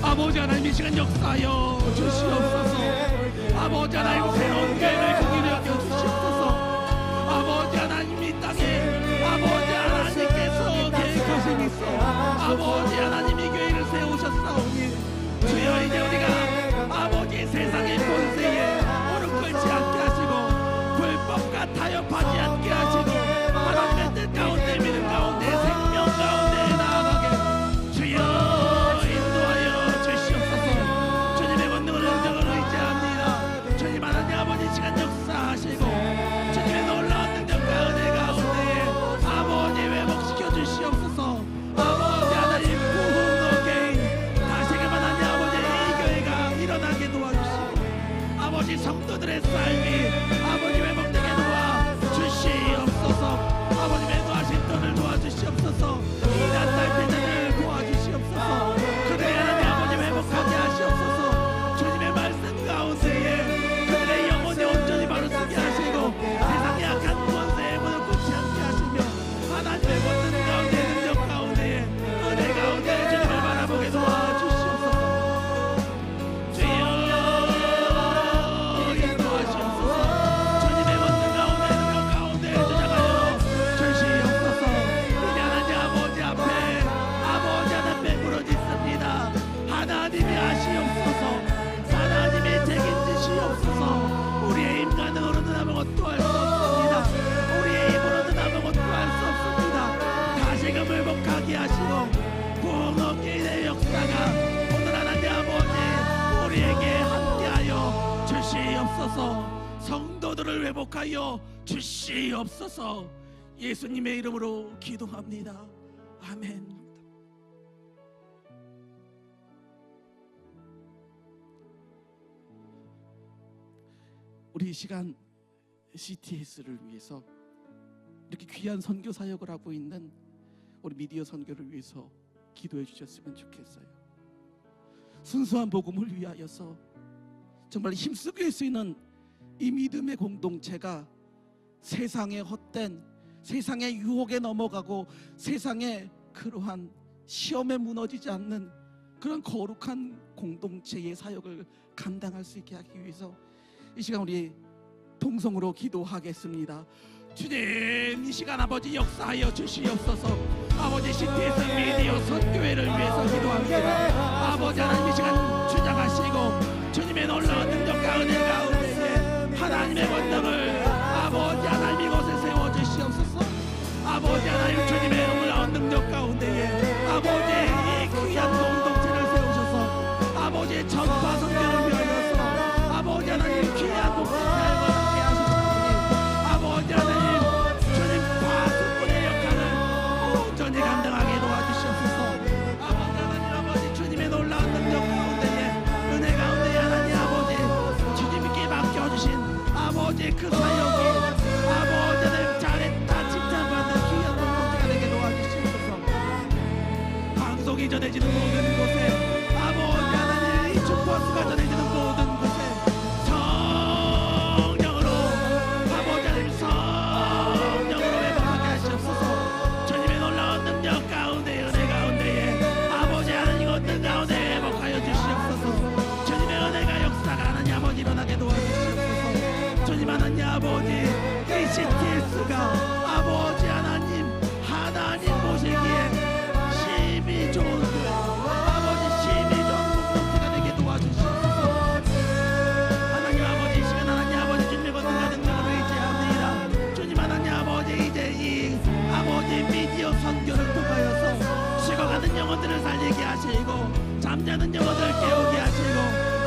아버지 하나님 이 시간 역사하여 주시옵소서. 아버지 하나님 새로운 교회를 긍휼히 여겨 주시옵소서. 아버지 하나님 이 땅에 아버지 하나님께서 계획하신 있어 아버지 하나님 이 교회를 세우셨사오니 주여 이제 우리가 아버지 세상의 권세에 무릎 꿇지 않게 하시고 불법과 타협하지 않게 하시고 하나님의 뜻 가운데 믿음 가운데 생명 가운데 나아가게 주여 인도하여 주시옵소서. 주님의 권능을 능력을 의지합니다. 주님 하나님 아버지 시간 역사하시고 주님의 놀라운 능력과 은혜 가운데에 아버지 회복시켜 주시옵소서. 아버지 하나님 부흥어게인 다시금 하나님 아버지 이 교회가 일어나게 도와주시고 아버지 성도들의 삶이 아버지 회복되게 도와주시옵소서. 아버지 매도하신 돈을 도와주시옵소서. 이단 탈퇴자를 도와주시옵소서. 그들의 하나님 아버지 회복하게 하시옵소서. 주님의 말씀 가운데에 그들의 영혼이 온전히 바로서게 하시고 세상의 악한 권세에 무릎 꿇지 않게 하시며 하나님의 권능 가운데 능력 가운데에 은혜 가운데 주님을 바라보게 도와주시옵소서. 주여 인도하시옵소서. 주님의 권능 가운데 능력 가운데 주장하여 주시옵소서. 이제 하나님 아버지 앞에 부르짖습니다. 하나님이 하시옵소서. 하나님이 책임지시옵소서. 우리의 인간으로는 아무것도 할 수 없습니다. 우리의 힘으로는 아무것도 할 수 없습니다. 다시금 회복하게 하시고 부흥의 역사가 오늘 하나님 아버지 우리에게 함께하여 주시옵소서. 성도들을 회복하여 주시옵소서. 예수님의 이름으로 기도합니다. 아멘. 우리 이 시간 CTS를 위해서 이렇게 귀한 선교 사역을 하고 있는 우리 미디어 선교를 위해서 기도해 주셨으면 좋겠어요. 순수한 복음을 위하여서 정말 힘쓰게 할 수 있는 이 믿음의 공동체가 세상의 헛된, 세상의 유혹에 넘어가고 세상의 그러한 시험에 무너지지 않는 그런 거룩한 공동체의 사역을 감당할 수 있게 하기 위해서 이 시간 우리 동성으로 기도하겠습니다. 주님, 이 시간 아버지 역사하여 주시옵소서. 아버지 CTS 미디어 선교회를 위해서 기도합니다. 아버지 하나님 이 시간 주장하시고 주님의 놀라운 능력과 은혜 가운데 하나님의 권능을 아버지 하나님 이곳에 세워주시옵소서. 아버지 하나님 주님의 놀라운 능력 가운데에 아버지의 이 귀한 공동체를 세우셔서 아버지의 전파 선교를 위하여서 아버지 하나님 귀한 목숨을 아버지 하나님 주님 파수꾼의 역할을 온전히 감당하게 도와주시옵소서. 아버지 하나님 아버지 주님의 놀라운 능력 가운데에 은혜 가운데 하나님 아버지 주님께 맡겨주신 아버지 그 사역이 아버지 하나님 잘했다 칭찬받는 귀한 공동체가 되게 도와주시옵소서. 방송이 전해지는 모든 곳에 아버지 하나님 이 주파수가 전해지는 모든 곳에 성령으로 아버지 하나님 성령으로 회복하게 하시옵소서. 주님의 놀라운 능력 가운데 은혜 가운데에 아버지 하나님 권능 가운데 회복하여 주시옵소서. 주님의 은혜가 역사가 하나님 아버지 일어나게 도와주시옵소서. 주님 하나님 아버지 이 CTS가 아버지 하나님 보시기에 심히 좋은 교회 아버지 심히 좋은 공동체가 되게 도와주시옵소서. 하나님 아버지 이 시간 하나님 아버지 주님의 권능과 능력을 의지합니다. 주님 하나님 아버지 이제 이 아버지 미디어 선교를 통하여서 죽어가는 영혼들을 살리게 하시고 잠자는 영혼들을 깨우게 하시고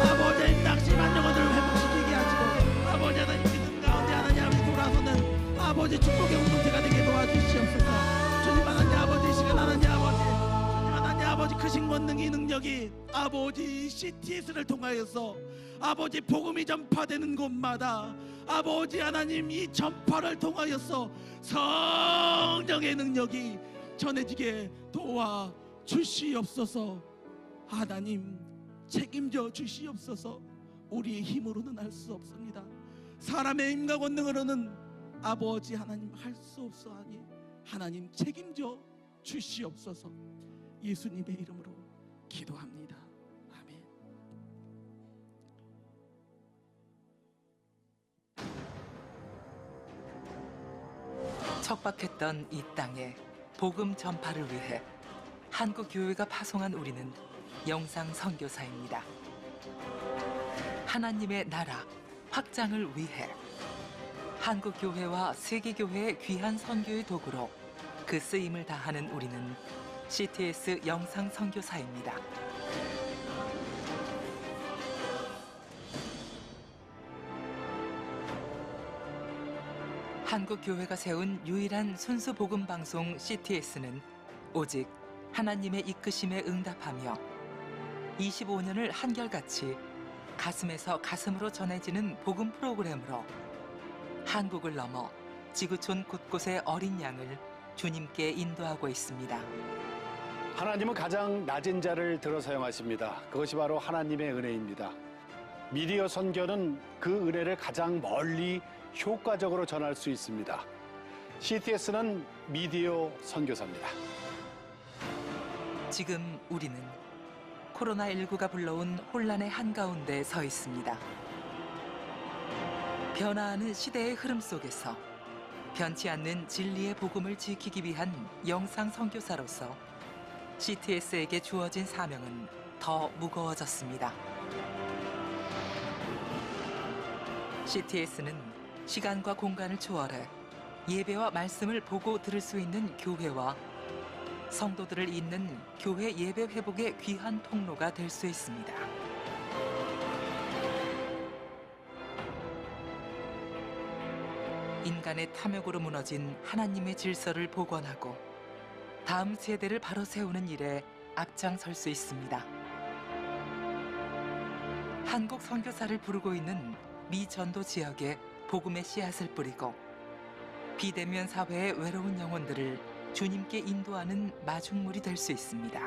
아버지 낙심한 영혼들을 회복시키게 하시고 아버지 하나님 믿음 가운데 하나님 아버지 돌아서는 아버지 축복의 공동체가 되게 도와주시옵소서. 주님 하나님 아버지 이 시간 하나님 아버지 주님 하나님 아버지 크신 권능이 능력이 아버지 CTS를 통하여서 아버지 복음이 전파되는 곳마다 아버지 하나님 이 전파를 통하여서 성령의 능력이 전해지게 도와주시옵소서. 하나님 책임져 주시옵소서. 우리의 힘으로는 할 수 없습니다. 사람의 힘과 권능으로는 아버지 하나님 할 수 없사오니 하나님 책임져 주시옵소서. 예수님의 이름으로 기도합니다. 아멘. 척박했던 이 땅에 복음 전파를 위해 한국 교회가 파송한 우리는 영상 선교사입니다. 하나님의 나라 확장을 위해 한국 교회와 세계 교회의 귀한 선교의 도구로 그 쓰임을 다하는 우리는 CTS 영상 선교사입니다. 한국 교회가 세운 유일한 순수 복음 방송 CTS는 오직 하나님의 이끄심에 응답하며 25년을 한결같이 가슴에서 가슴으로 전해지는 복음 프로그램으로 한국을 넘어 지구촌 곳곳의 어린 양을 주님께 인도하고 있습니다. 하나님은 가장 낮은 자를 들어 사용하십니다. 그것이 바로 하나님의 은혜입니다. 미디어 선교는 그 은혜를 가장 멀리 효과적으로 전할 수 있습니다. CTS는 미디어 선교사입니다. 지금 우리는 코로나19가 불러온 혼란의 한가운데 서 있습니다. 변화하는 시대의 흐름 속에서 변치 않는 진리의 복음을 지키기 위한 영상 선교사로서 CTS에게 주어진 사명은 더 무거워졌습니다. CTS는 시간과 공간을 초월해 예배와 말씀을 보고 들을 수 있는 교회와 성도들을 잇는 교회 예배 회복의 귀한 통로가 될 수 있습니다. 인간의 탐욕으로 무너진 하나님의 질서를 복원하고 다음 세대를 바로 세우는 일에 앞장설 수 있습니다. 한국 선교사를 부르고 있는 미 전도 지역에 복음의 씨앗을 뿌리고 비대면 사회의 외로운 영혼들을 주님께 인도하는 마중물이 될 수 있습니다.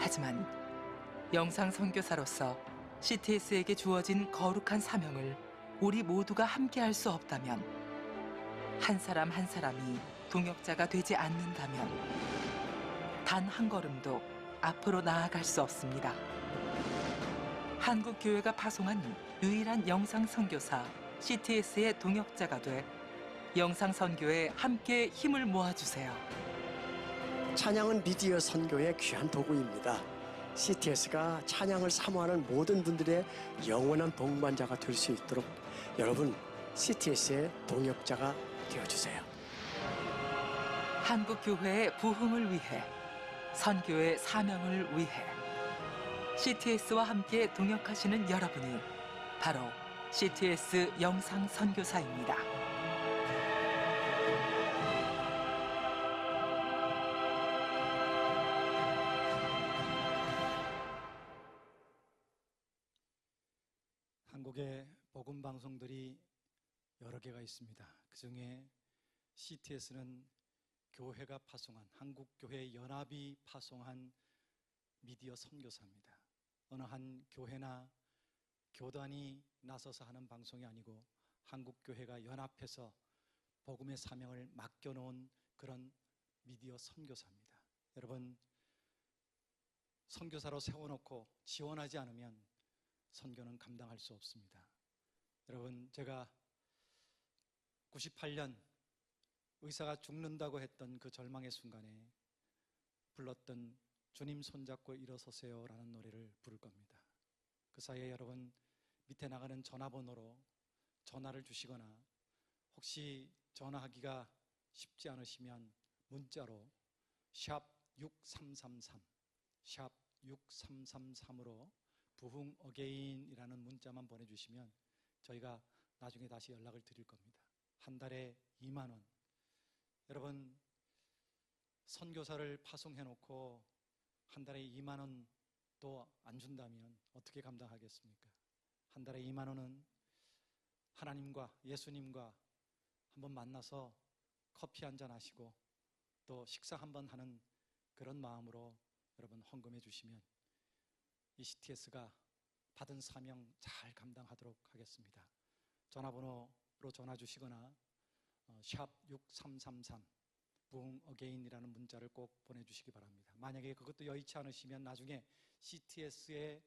하지만 영상 선교사로서 CTS에게 주어진 거룩한 사명을 우리 모두가 함께 할 수 없다면, 한 사람 한 사람이 동역자가 되지 않는다면 단 한 걸음도 앞으로 나아갈 수 없습니다. 한국 교회가 파송한 유일한 영상 선교사 CTS의 동역자가 돼 영상 선교에 함께 힘을 모아주세요. 찬양은 미디어 선교의 귀한 도구입니다. CTS가 찬양을 사모하는 모든 분들의 영원한 동반자가 될 수 있도록 여러분 CTS의 동역자가 되어주세요. 한국 교회의 부흥을 위해, 선교의 사명을 위해 CTS와 함께 동역하시는 여러분이 바로 CTS 영상 선교사입니다. 한국의 복음 방송들이 여러 개가 있습니다. 그중에 CTS는 교회가 파송한, 한국교회 연합이 파송한 미디어 선교사입니다. 어느 한 교회나 교단이 나서서 하는 방송이 아니고 한국교회가 연합해서 복음의 사명을 맡겨놓은 그런 미디어 선교사입니다. 여러분, 선교사로 세워놓고 지원하지 않으면 선교는 감당할 수 없습니다. 여러분, 제가 98년 의사가 죽는다고 했던 그 절망의 순간에 불렀던 주님 손잡고 일어서세요 라는 노래를 부를 겁니다. 그 사이에 여러분, 밑에 나가는 전화번호로 전화를 주시거나 혹시 전화하기가 쉽지 않으시면 문자로 샵 6333 샵 6333으로 부흥 어게인이라는 문자만 보내주시면 저희가 나중에 다시 연락을 드릴 겁니다. 한 달에 2만 원. 여러분, 선교사를 파송해놓고 한 달에 2만 원도 안 준다면 어떻게 감당하겠습니까? 한 달에 2만 원은 하나님과 예수님과 한번 만나서 커피 한잔 하시고 또 식사 한번 하는 그런 마음으로 여러분 헌금해 주시면 이 CTS가 받은 사명 잘 감당하도록 하겠습니다. 전화번호로 전화 주시거나 샵 6333 부흥 어게인이라는 문자를 꼭 보내주시기 바랍니다. 만약에 그것도 여의치 않으시면 나중에 CTS의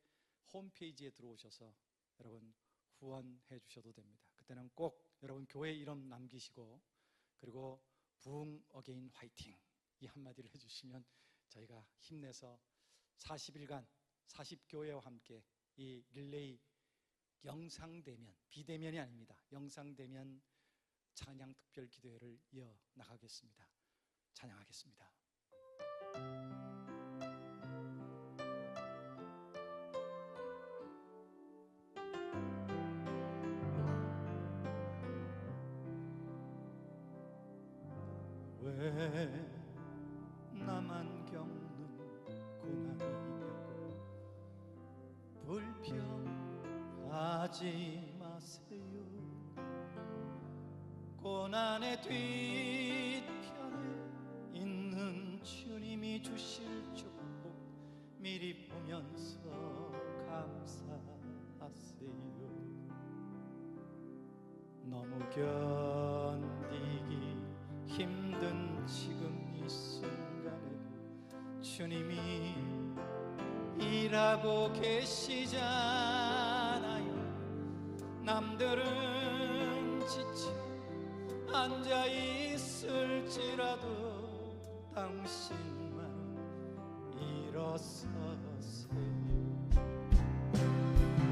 홈페이지에 들어오셔서 여러분 후원해 주셔도 됩니다. 그때는 꼭 여러분 교회 이름 남기시고 그리고 부흥 어게인 화이팅 이 한마디를 해주시면 저희가 힘내서 40일간 40교회와 함께 이 릴레이 영상대면, 비대면이 아닙니다. 영상대면 찬양 특별 기도회를 이어나가겠습니다. 찬양하겠습니다. 왜 나만 겪는 고난이냐고 불평하지 마세요. 고난의 뒤편에 있는 주님이 주실 축복 미리 보면서 감사하세요. 너무 견디기 힘든 지금 이 순간에도 주님이 일하고 계시잖아요. 남들은 지쳐 앉아 있을지라도 당신만 일어서세요.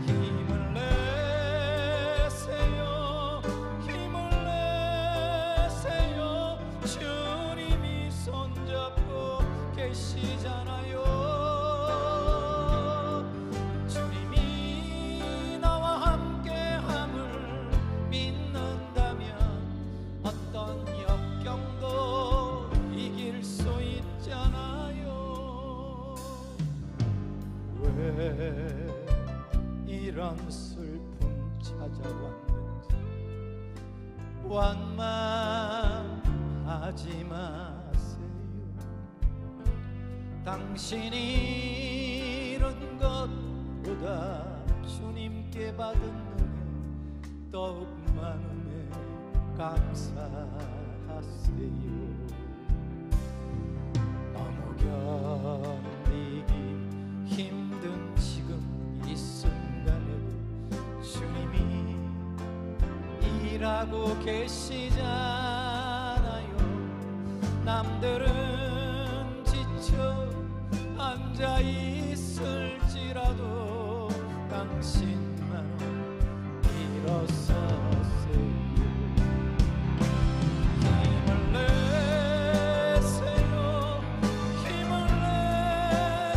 힘을 내세요. 힘을 내세요. 주님이 손잡고 계시잖아요. 주님이 나와 함께함을 믿는다면 어떤 역경도 이길 수 있잖아요. 왜 이런 슬픔 찾아왔는지 완만하지 마세요. 당신이 이룬 것보다 주님께 받은 은혜 더욱 많음에 감사하세요. 너무 견디기 힘든 지금 이 순간에도 주님이 일하고 계시잖아요. 남들은 지쳐 앉아 있을지라도 당신만 일어서세요. 힘을 내세요. 힘을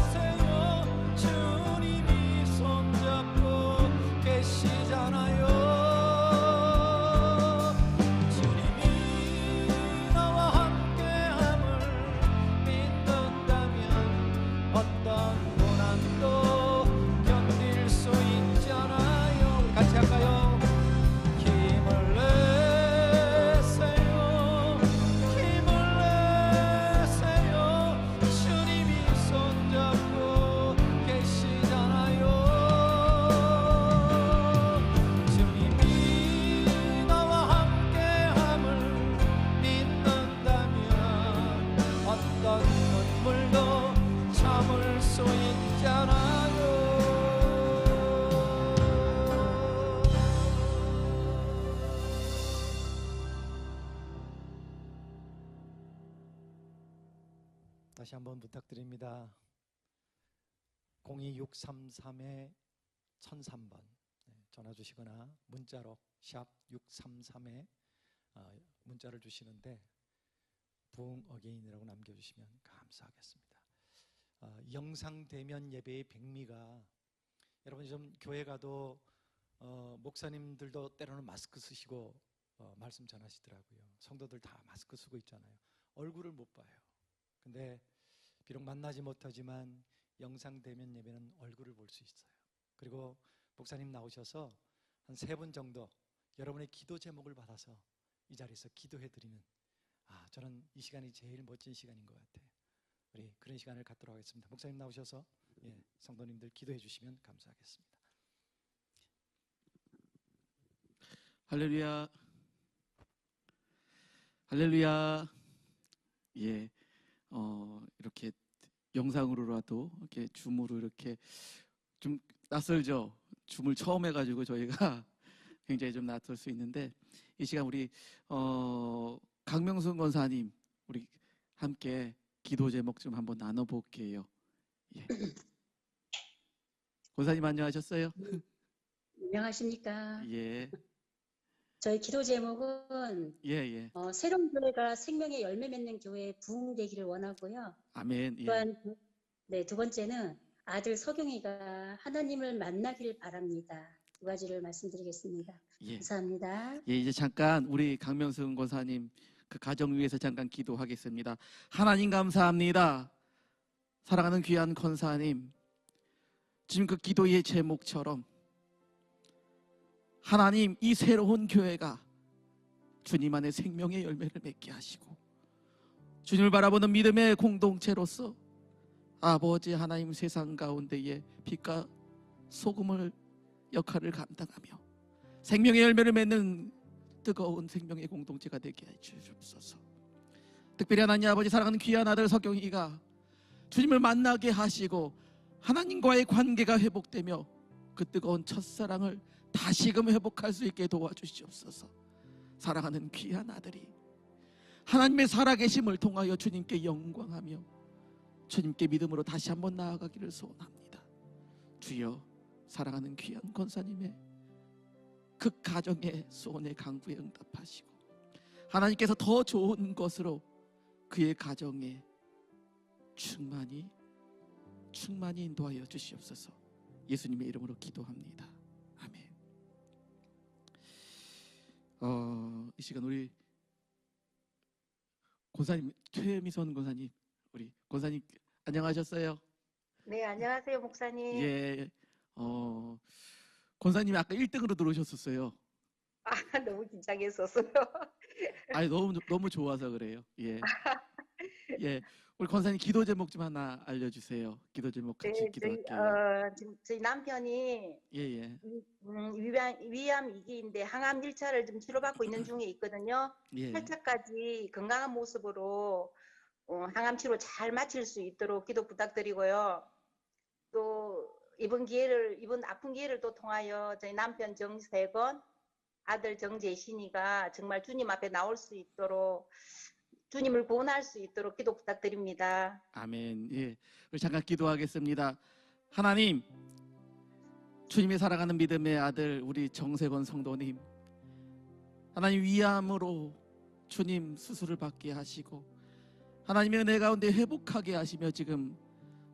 내세요. 주님이 손잡고 계시잖아요. 주님이 나와 함께함을 믿는다면 어떤 고난도 견딜 수 있잖아요. 우리 같이 할까요? 힘을 내세요. 힘을 내세요. 주님이 손잡고 계시잖아요. 주님이 나와 함께함을 믿는다면 어떤 눈물도 참을 수 있잖아요. 다시 한번 부탁드립니다. 02633에 1003번 전화 주시거나 문자로 샵 633에 문자를 주시는데 부흥 어게인이라고 남겨주시면 감사하겠습니다. 영상 대면 예배의 백미가 여러분 좀 교회 가도 목사님들도 때로는 마스크 쓰시고 말씀 전하시더라고요. 성도들 다 마스크 쓰고 있잖아요. 얼굴을 못 봐요. 근데 비록 만나지 못하지만 영상 대면 예배는 얼굴을 볼 수 있어요. 그리고 목사님 나오셔서 한 3분 정도 여러분의 기도 제목을 받아서 이 자리에서 기도해드리는 저는 이 시간이 제일 멋진 시간인 것 같아요. 우리 그런 시간을 갖도록 하겠습니다. 목사님 나오셔서 성도님들 기도해 주시면 감사하겠습니다. 할렐루야. 할렐루야. 예. 이렇게 영상으로라도 이렇게 줌으로 이렇게 좀 낯설죠. 줌을 처음 해가지고 저희가 굉장히 좀 낯설 수 있는데 이 시간 우리 강명순 권사님 우리 함께 기도 제목 좀 한번 나눠볼게요. 예. 권사님 안녕하셨어요? 안녕하십니까? 예. 저희 기도 제목은 새로운 교회가 생명의 열매 맺는 교회 부흥되기를 원하고요. 아멘. 또한 두 번째는 아들 서경이가 하나님을 만나기를 바랍니다. 두 가지를 말씀드리겠습니다. 감사합니다. 예, 이제 잠깐 우리 강명순 권사님 그 가정 위해서 잠깐 기도하겠습니다. 하나님 감사합니다. 사랑하는 귀한 권사님, 지금 그 기도의 제목처럼 하나님 이 새로운 교회가 주님 안에 생명의 열매를 맺게 하시고 주님을 바라보는 믿음의 공동체로서 아버지 하나님 세상 가운데에 빛과 소금을 역할을 감당하며 생명의 열매를 맺는 뜨거운 생명의 공동체가 되게 해 주옵소서. 특별히 하나님 아버지 사랑하는 귀한 아들 서경이가 주님을 만나게 하시고 하나님과의 관계가 회복되며 그 뜨거운 첫사랑을 다시금 회복할 수 있게 도와주시옵소서. 사랑하는 귀한 아들이 하나님의 살아계심을 통하여 주님께 영광하며 주님께 믿음으로 다시 한번 나아가기를 소원합니다. 주여, 사랑하는 귀한 권사님의 그 가정의 소원의 간구에 응답하시고 하나님께서 더 좋은 것으로 그의 가정에 충만히 인도하여 주시옵소서. 예수님의 이름으로 기도합니다. 아멘. 이 시간 우리 권사님, 최미선 권사님, 우리 권사님 안녕하셨어요? 네, 안녕하세요, 목사님. 예. 권사님이 아까 1등으로 들어오셨었어요. 너무 긴장했었어요. 아니 너무 좋아서 그래요. 예. 예, 우리 권사님 기도 제목 좀 하나 알려주세요. 기도 제목 같이 네, 기도할게요. 지금 저희 남편이 예. 위암 2기인데 항암 1차를 좀 치료받고 있는 중에 있거든요. 예. 8차까지 건강한 모습으로 항암 치료 잘 마칠 수 있도록 기도 부탁드리고요. 또 이번 아픈 기회를 또 통하여 저희 남편 정세건, 아들 정재신이가 정말 주님 앞에 나올 수 있도록, 주님을 구원할 수 있도록 기도 부탁드립니다. 아멘. 예, 우리 잠깐 기도하겠습니다. 하나님, 주님의 사랑하는 믿음의 아들 우리 정세건 성도님, 하나님 위암으로 주님 수술을 받게 하시고 하나님의 은혜 가운데 회복하게 하시며 지금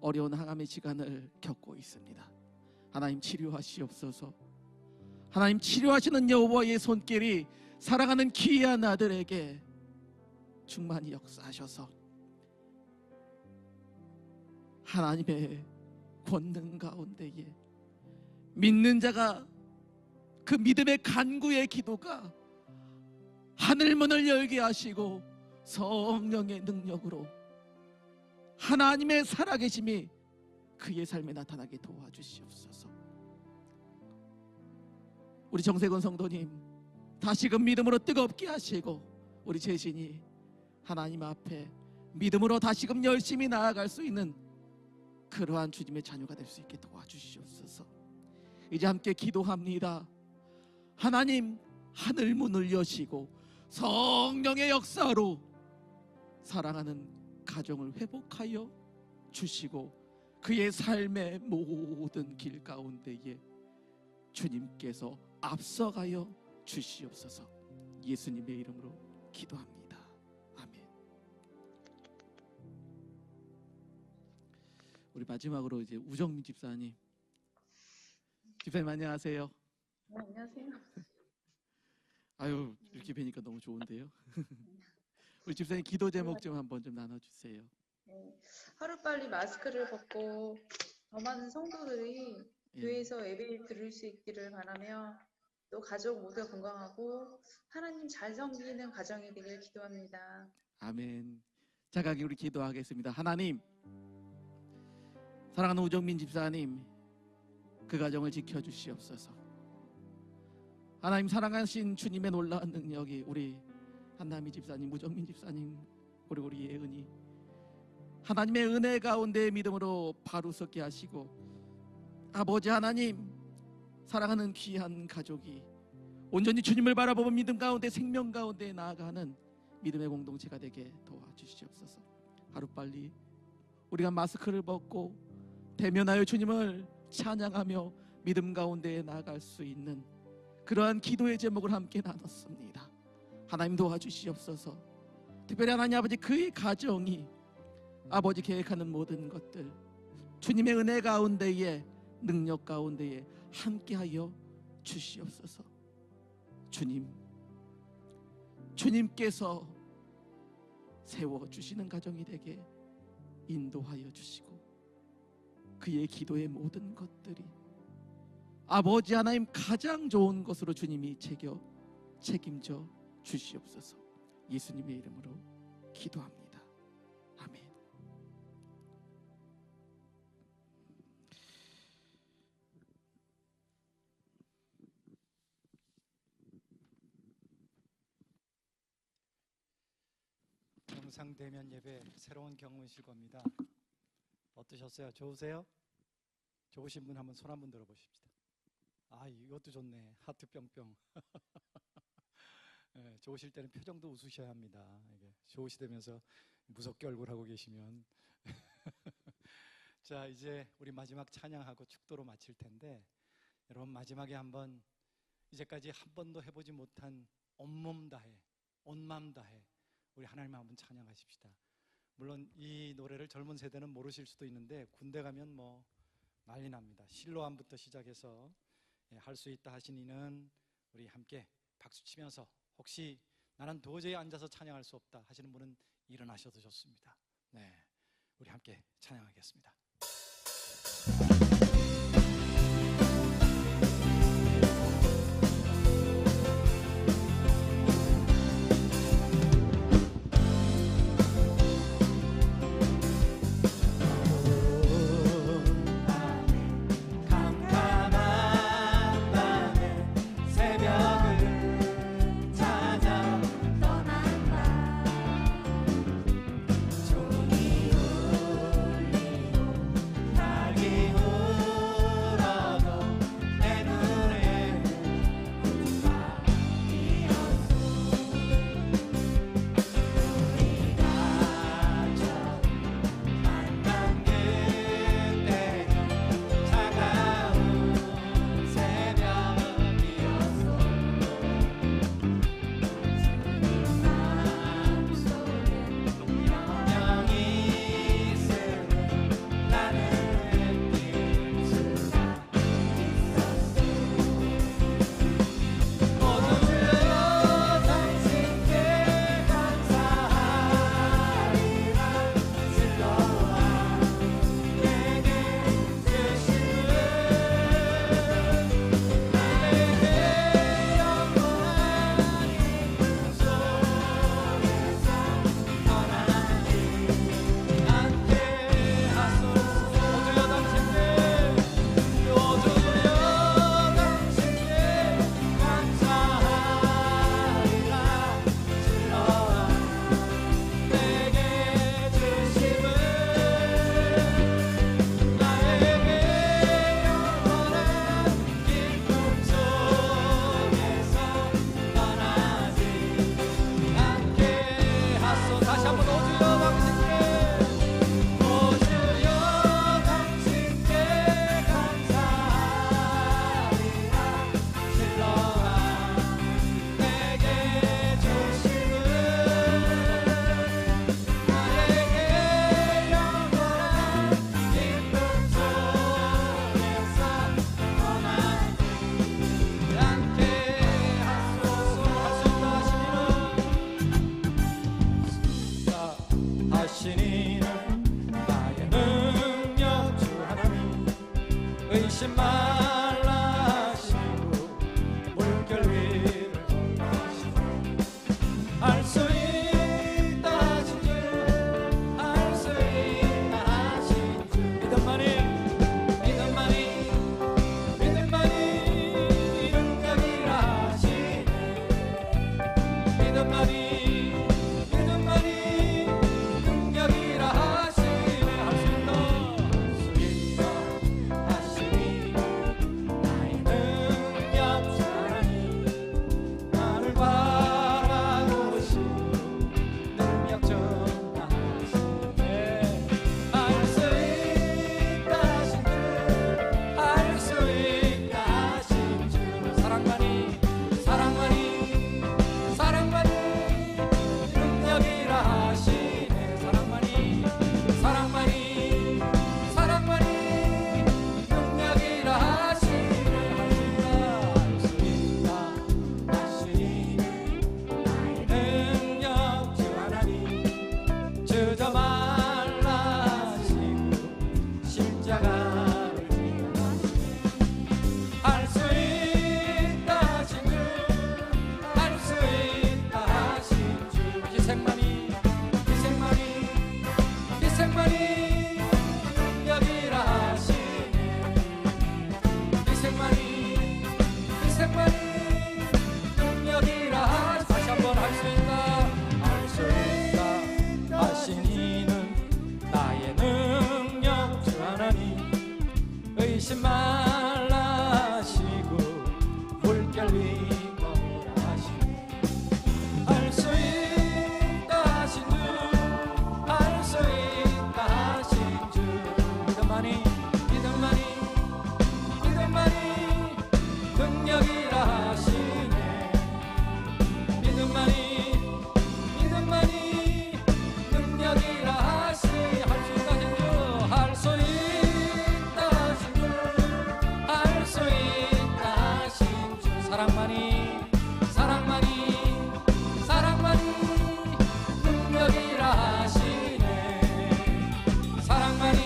어려운 항암의 시간을 겪고 있습니다. 하나님 치료하시옵소서. 하나님 치료하시는 여호와의 손길이 사랑하는 귀한 아들에게 충만히 역사하셔서 하나님의 권능 가운데에 믿는 자가 그 믿음의 간구의 기도가 하늘문을 열게 하시고 성령의 능력으로 하나님의 살아계심이 그의 삶에 나타나게 도와주시옵소서. 우리 정세건 성도님 다시금 믿음으로 뜨겁게 하시고 우리 재신이 하나님 앞에 믿음으로 다시금 열심히 나아갈 수 있는 그러한 주님의 자녀가 될 수 있게 도와주시옵소서. 이제 함께 기도합니다. 하나님 하늘 문을 여시고 성령의 역사로 사랑하는 가정을 회복하여 주시고 그의 삶의 모든 길 가운데에 주님께서 앞서가여 주시옵소서. 예수님의 이름으로 기도합니다. 아멘. 우리 마지막으로 이제 우정민 집사님. 집사님 안녕하세요. 네, 안녕하세요. 아유, 이렇게 뵈니까 너무 좋은데요. 우리 집사님 기도 제목 좀 한번 좀 나눠주세요. 네, 하루빨리 마스크를 벗고 더 많은 성도들이 교회에서 예배를 드릴 수 있기를 바라며 또 가족 모두가 건강하고 하나님 잘 섬기는 가정이 되길 기도합니다. 아멘. 자, 가기 우리 기도하겠습니다. 하나님, 사랑하는 우정민 집사님, 그 가정을 지켜주시옵소서. 하나님 사랑하신 주님의 놀라운 능력이 우리 한남희 집사님, 우정민 집사님, 그리고 우리 예은이 하나님의 은혜 가운데 믿음으로 바로 섰게 하시고 아버지 하나님 사랑하는 귀한 가족이 온전히 주님을 바라보는 믿음 가운데 생명 가운데 나아가는 믿음의 공동체가 되게 도와주시옵소서. 하루빨리 우리가 마스크를 벗고 대면하여 주님을 찬양하며 믿음 가운데 나아갈 수 있는 그러한 기도의 제목을 함께 나눴습니다. 하나님 도와주시옵소서. 특별히 하나님 아버지 그의 가정이 아버지 계획하는 모든 것들 주님의 은혜 가운데에 능력 가운데에 함께하여 주시옵소서. 주님께서 세워주시는 가정이 되게 인도하여 주시고 그의 기도의 모든 것들이 아버지 하나님 가장 좋은 것으로 주님이 책임져 주시옵소서. 예수님의 이름으로 기도합니다. 아멘. 영상 대면 예배 새로운 경험이실 겁니다. 어떠셨어요? 좋으세요? 좋으신 분 한번 손 한번 들어보십시다. 아, 이것도 좋네. 하트 뿅뿅. 네, 좋으실 때는 표정도 웃으셔야 합니다. 이게 좋으시다면서 무섭게 얼굴하고 계시면 자, 이제 우리 마지막 찬양하고 축도로 마칠 텐데 여러분 마지막에 한번 이제까지 한 번도 해보지 못한 온몸 다해 온맘 다해 우리 하나님 한번 찬양하십시다. 물론 이 노래를 젊은 세대는 모르실 수도 있는데 군대 가면 뭐 난리 납니다. 실로암부터 시작해서 할 수 있다 하신 이는 우리 함께 박수치면서 혹시 나는 도저히 앉아서 찬양할 수 없다 하시는 분은 일어나셔도 좋습니다. 네, 우리 함께 찬양하겠습니다. 의심 말라시고 물결 위를 걸어가시고 알 수 있다 하신 주 알 수 있다 하신 주 믿음만이 능력이라 하시네 믿음만이 능력이라 하시네 할 수 있다 하시니 나의 능력 사랑이 나를 바라보시고 능력 전하시네 알 수 있다 하신 주 알 수 있다 하신 주 사랑만이 능력이라 하시네 사랑만이 능력이라 하시네 할 수 있다 하시니 나의 능력 주 하나님 주저 말라시고 십자가를 할 수 있다 하신 주 할 수 있다 하신 주 희생만이 능력이라 하시네 희생만이 능력이라 하시네 다시 한번 할 수 있다 하시니는 나의 능력 주 하나님 의심 말라시고 물결 위 거하라 하시네 알 수 있다 하신 주 알 수 있다 하신 주 믿음만이 능력이라 하시네 믿음만이 능력이라 하시네 할 수 있다 하신 주 할 수 있다 하신 주 사랑만이 능력이라 하시네 사랑만이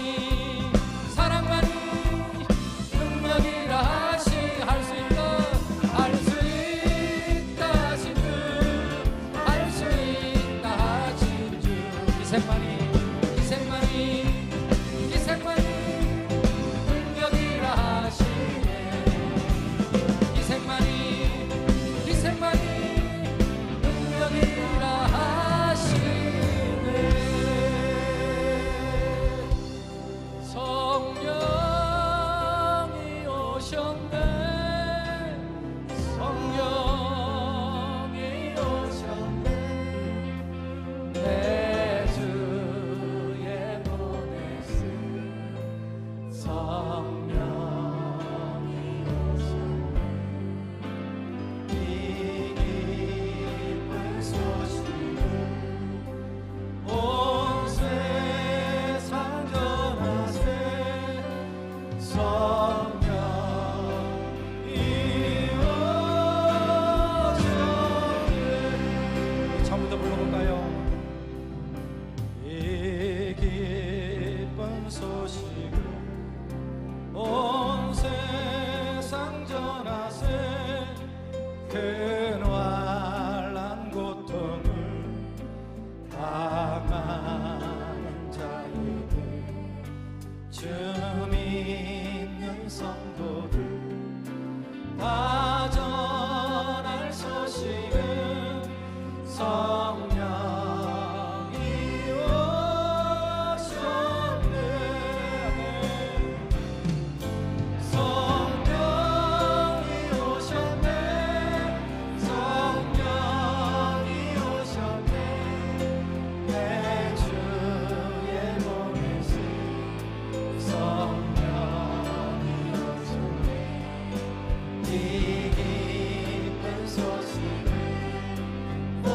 능력이라 하시 할 수 있다 하신 주 할 수 있다 하신 주 희생만이 능력이라 하시네 희생만이 능력이라 하시네 성령이 오셨네 내 주에 보내신 성령이 오셨네 이 기쁜 소식을 온 세상 전하세 성령이 오셨네 처음부터 불러볼까요? 이 기쁜 소식을 온 세상 전하세 그 환난 고통을 당하는 자에게 주 믿는 성도들 다 전할 소식은 성령이 오셨네 성령이 오셨네 내 주에 보내신 성령이 오셨네 이 기쁜 소식을 온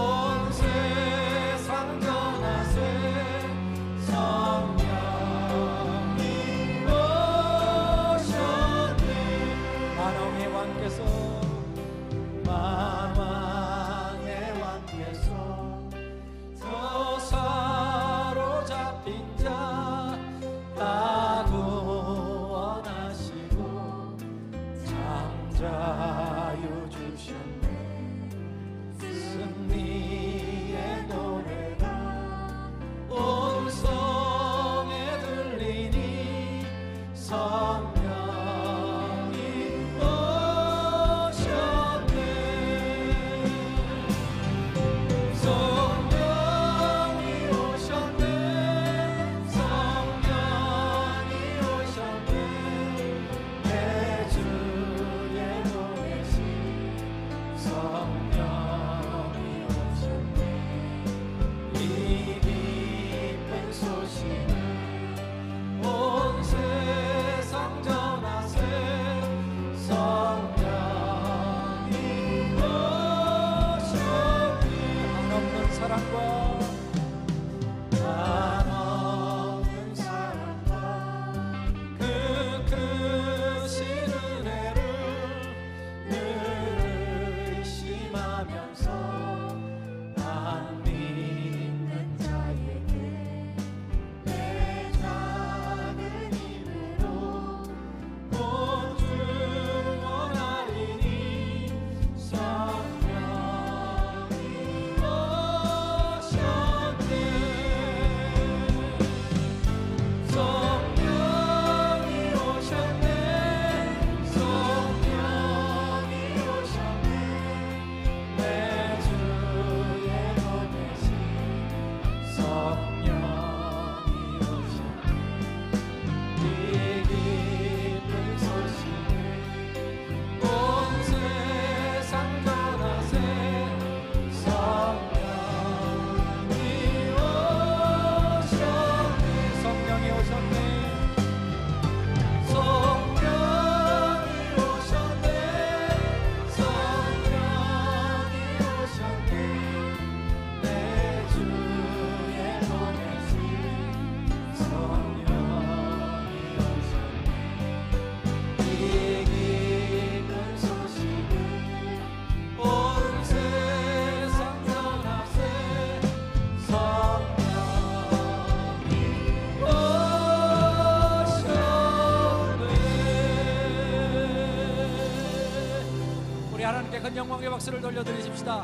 하나님께 큰 영광의 박수를 돌려드리십시다.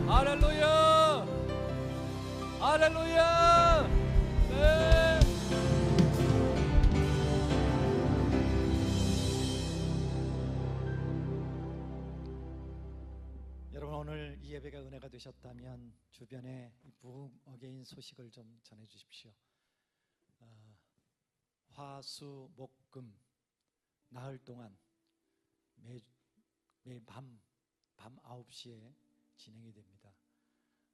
할렐루야! 할렐루야! 네. 여러분, 오늘 이 예배가 은혜가 되셨다면 주변에 부흥 어게인 소식을 좀 전해 주십시오. 화, 수, 목, 금 나흘 동안 매일 밤 9시에 진행이 됩니다.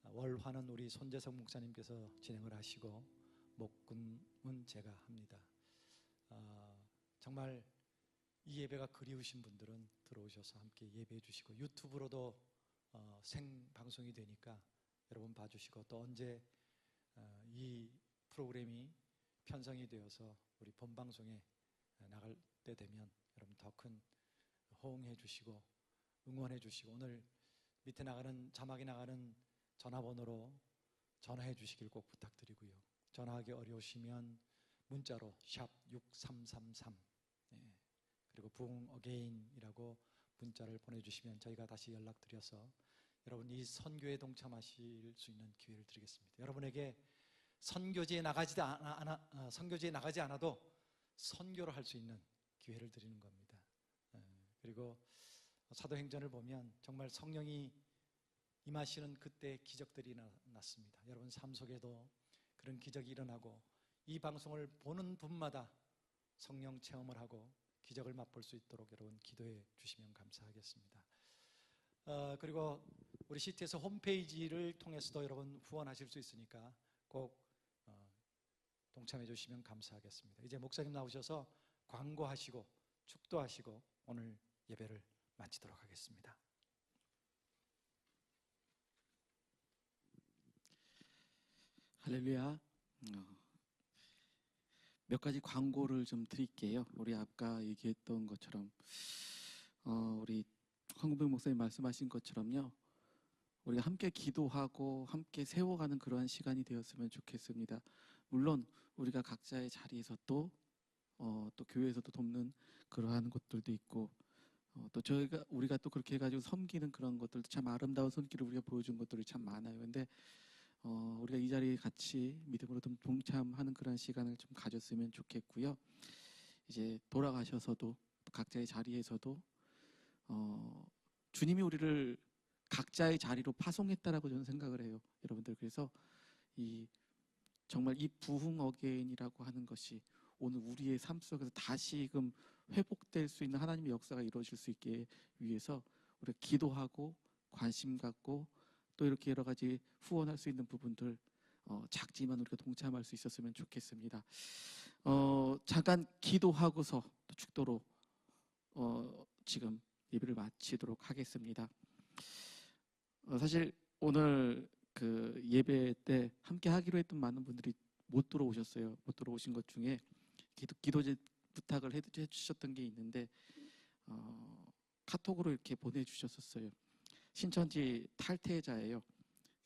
월화는 우리 손재성 목사님께서 진행을 하시고 목금은 제가 합니다. 정말 이 예배가 그리우신 분들은 들어오셔서 함께 예배해 주시고, 유튜브로도 생방송이 되니까 여러분 봐주시고, 또 언제 이 프로그램이 편성이 되어서 우리 본방송에 나갈 때 되면 여러분 더 큰 호응해 주시고 응원해 주시고, 오늘 밑에 나가는 자막에 나가는 전화번호로 전화해 주시길 꼭 부탁드리고요. 전화하기 어려우시면 문자로 샵 6333 그리고 부흥 어게인이라고 문자를 보내주시면 저희가 다시 연락드려서 여러분 이 선교에 동참하실 수 있는 기회를 드리겠습니다. 여러분에게 선교지에 나가지 않아도 선교를 할 수 있는 기회를 드리는 겁니다. 그리고 사도행전을 보면 정말 성령이 임하시는 그때 기적들이 났습니다. 여러분 삶 속에도 그런 기적이 일어나고, 이 방송을 보는 분마다 성령 체험을 하고 기적을 맛볼 수 있도록 여러분 기도해 주시면 감사하겠습니다. 그리고 우리 CTS 홈페이지를 통해서도 여러분 후원하실 수 있으니까 꼭 동참해 주시면 감사하겠습니다. 이제 목사님 나오셔서 광고하시고 축도하시고 오늘 예배를 마치도록 하겠습니다. 할렐루야. 몇 가지 광고를 좀 드릴게요. 우리 아까 얘기했던 것처럼 우리 황금백 목사님 말씀하신 것처럼요, 우리가 함께 기도하고 함께 세워가는 그러한 시간이 되었으면 좋겠습니다. 물론 우리가 각자의 자리에서 또 교회에서도 돕는 그러한 것들도 있고, 또 우리가 또 그렇게 해가지고 섬기는 그런 것들도 참 아름다운 손길을 우리가 보여준 것들이 참 많아요. 근데 우리가 이 자리에 같이 믿음으로 좀 동참하는 그런 시간을 좀 가졌으면 좋겠고요. 이제 돌아가셔서도 또 각자의 자리에서도 주님이 우리를 각자의 자리로 파송했다라고 저는 생각을 해요, 여러분들. 그래서 정말 이 부흥 어게인이라고 하는 것이 오늘 우리의 삶 속에서 다시금 회복될 수 있는 하나님의 역사가 이루어질 수 있게 위해서 우리가 기도하고 관심 갖고 또 이렇게 여러 가지 후원할 수 있는 부분들 작지만 우리가 동참할 수 있었으면 좋겠습니다. 잠깐 기도하고서 또 축도로 지금 예배를 마치도록 하겠습니다. 사실 오늘 그 예배 때 함께 하기로 했던 많은 분들이 못 들어오셨어요. 못 들어오신 것 중에 기도 부탁을 해주셨던 게 있는데 카톡으로 이렇게 보내주셨었어요. 신천지 탈퇴자예요.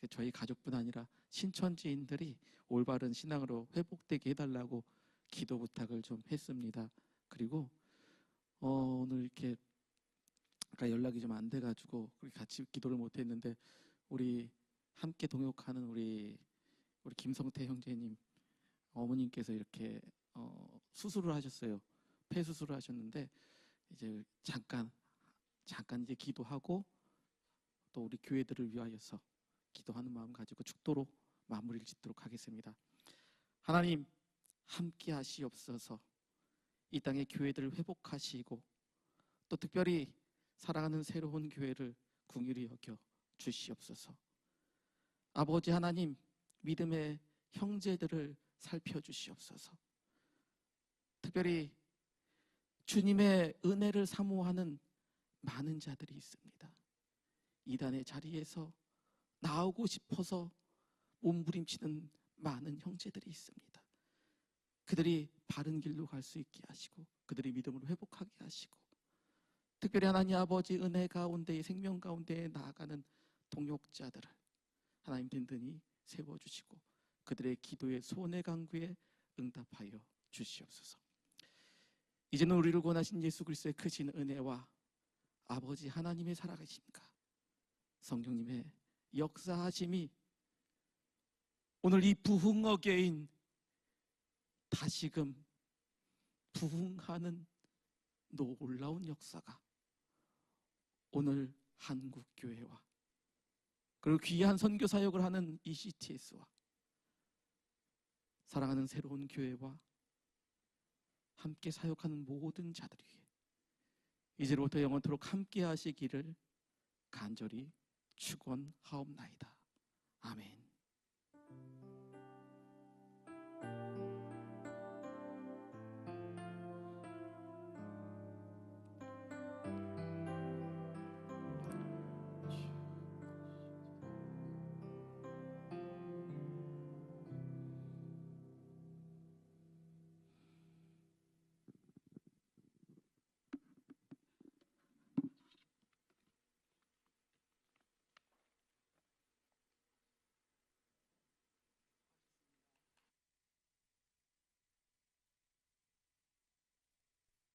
저희 가족뿐 아니라 신천지인들이 올바른 신앙으로 회복되게 해달라고 기도 부탁을 좀 했습니다. 그리고 오늘 이렇게 아까 연락이 좀 안 돼가지고 같이 기도를 못했는데 우리 함께 동역하는 우리 김성태 형제님 어머님께서 이렇게 수술을 하셨어요. 폐 수술을 하셨는데 이제 잠깐 이제 기도하고 또 우리 교회들을 위하여서 기도하는 마음 가지고 축도로 마무리를 짓도록 하겠습니다. 하나님 함께 하시옵소서. 이 땅의 교회들을 회복하시고 또 특별히 사랑하는 새로운 교회를 긍휼히 여겨 주시옵소서. 아버지 하나님, 믿음의 형제들을 살펴주시옵소서. 특별히 주님의 은혜를 사모하는 많은 자들이 있습니다. 이단의 자리에서 나오고 싶어서 몸부림치는 많은 형제들이 있습니다. 그들이 바른 길로 갈 수 있게 하시고 그들의 믿음을 회복하게 하시고 특별히 하나님 아버지 은혜 가운데 생명 가운데 나아가는 동역자들을 하나님 든든히 세워주시고 그들의 기도의 소원의 간구에 응답하여 주시옵소서. 이제는 우리를 구원하신 예수 그리스도의 크신 은혜와 아버지 하나님의 살아계심과 성령님의 역사하심이 오늘 이 부흥 어게인 다시금 부흥하는 놀라운 역사가 오늘 한국교회와 그리고 귀한 선교 사역을 하는 이 CTS와 사랑하는 새로운 교회와 함께 사역하는 모든 자들에게 이제로부터 영원토록 함께 하시기를 간절히 축원하옵나이다. 아멘.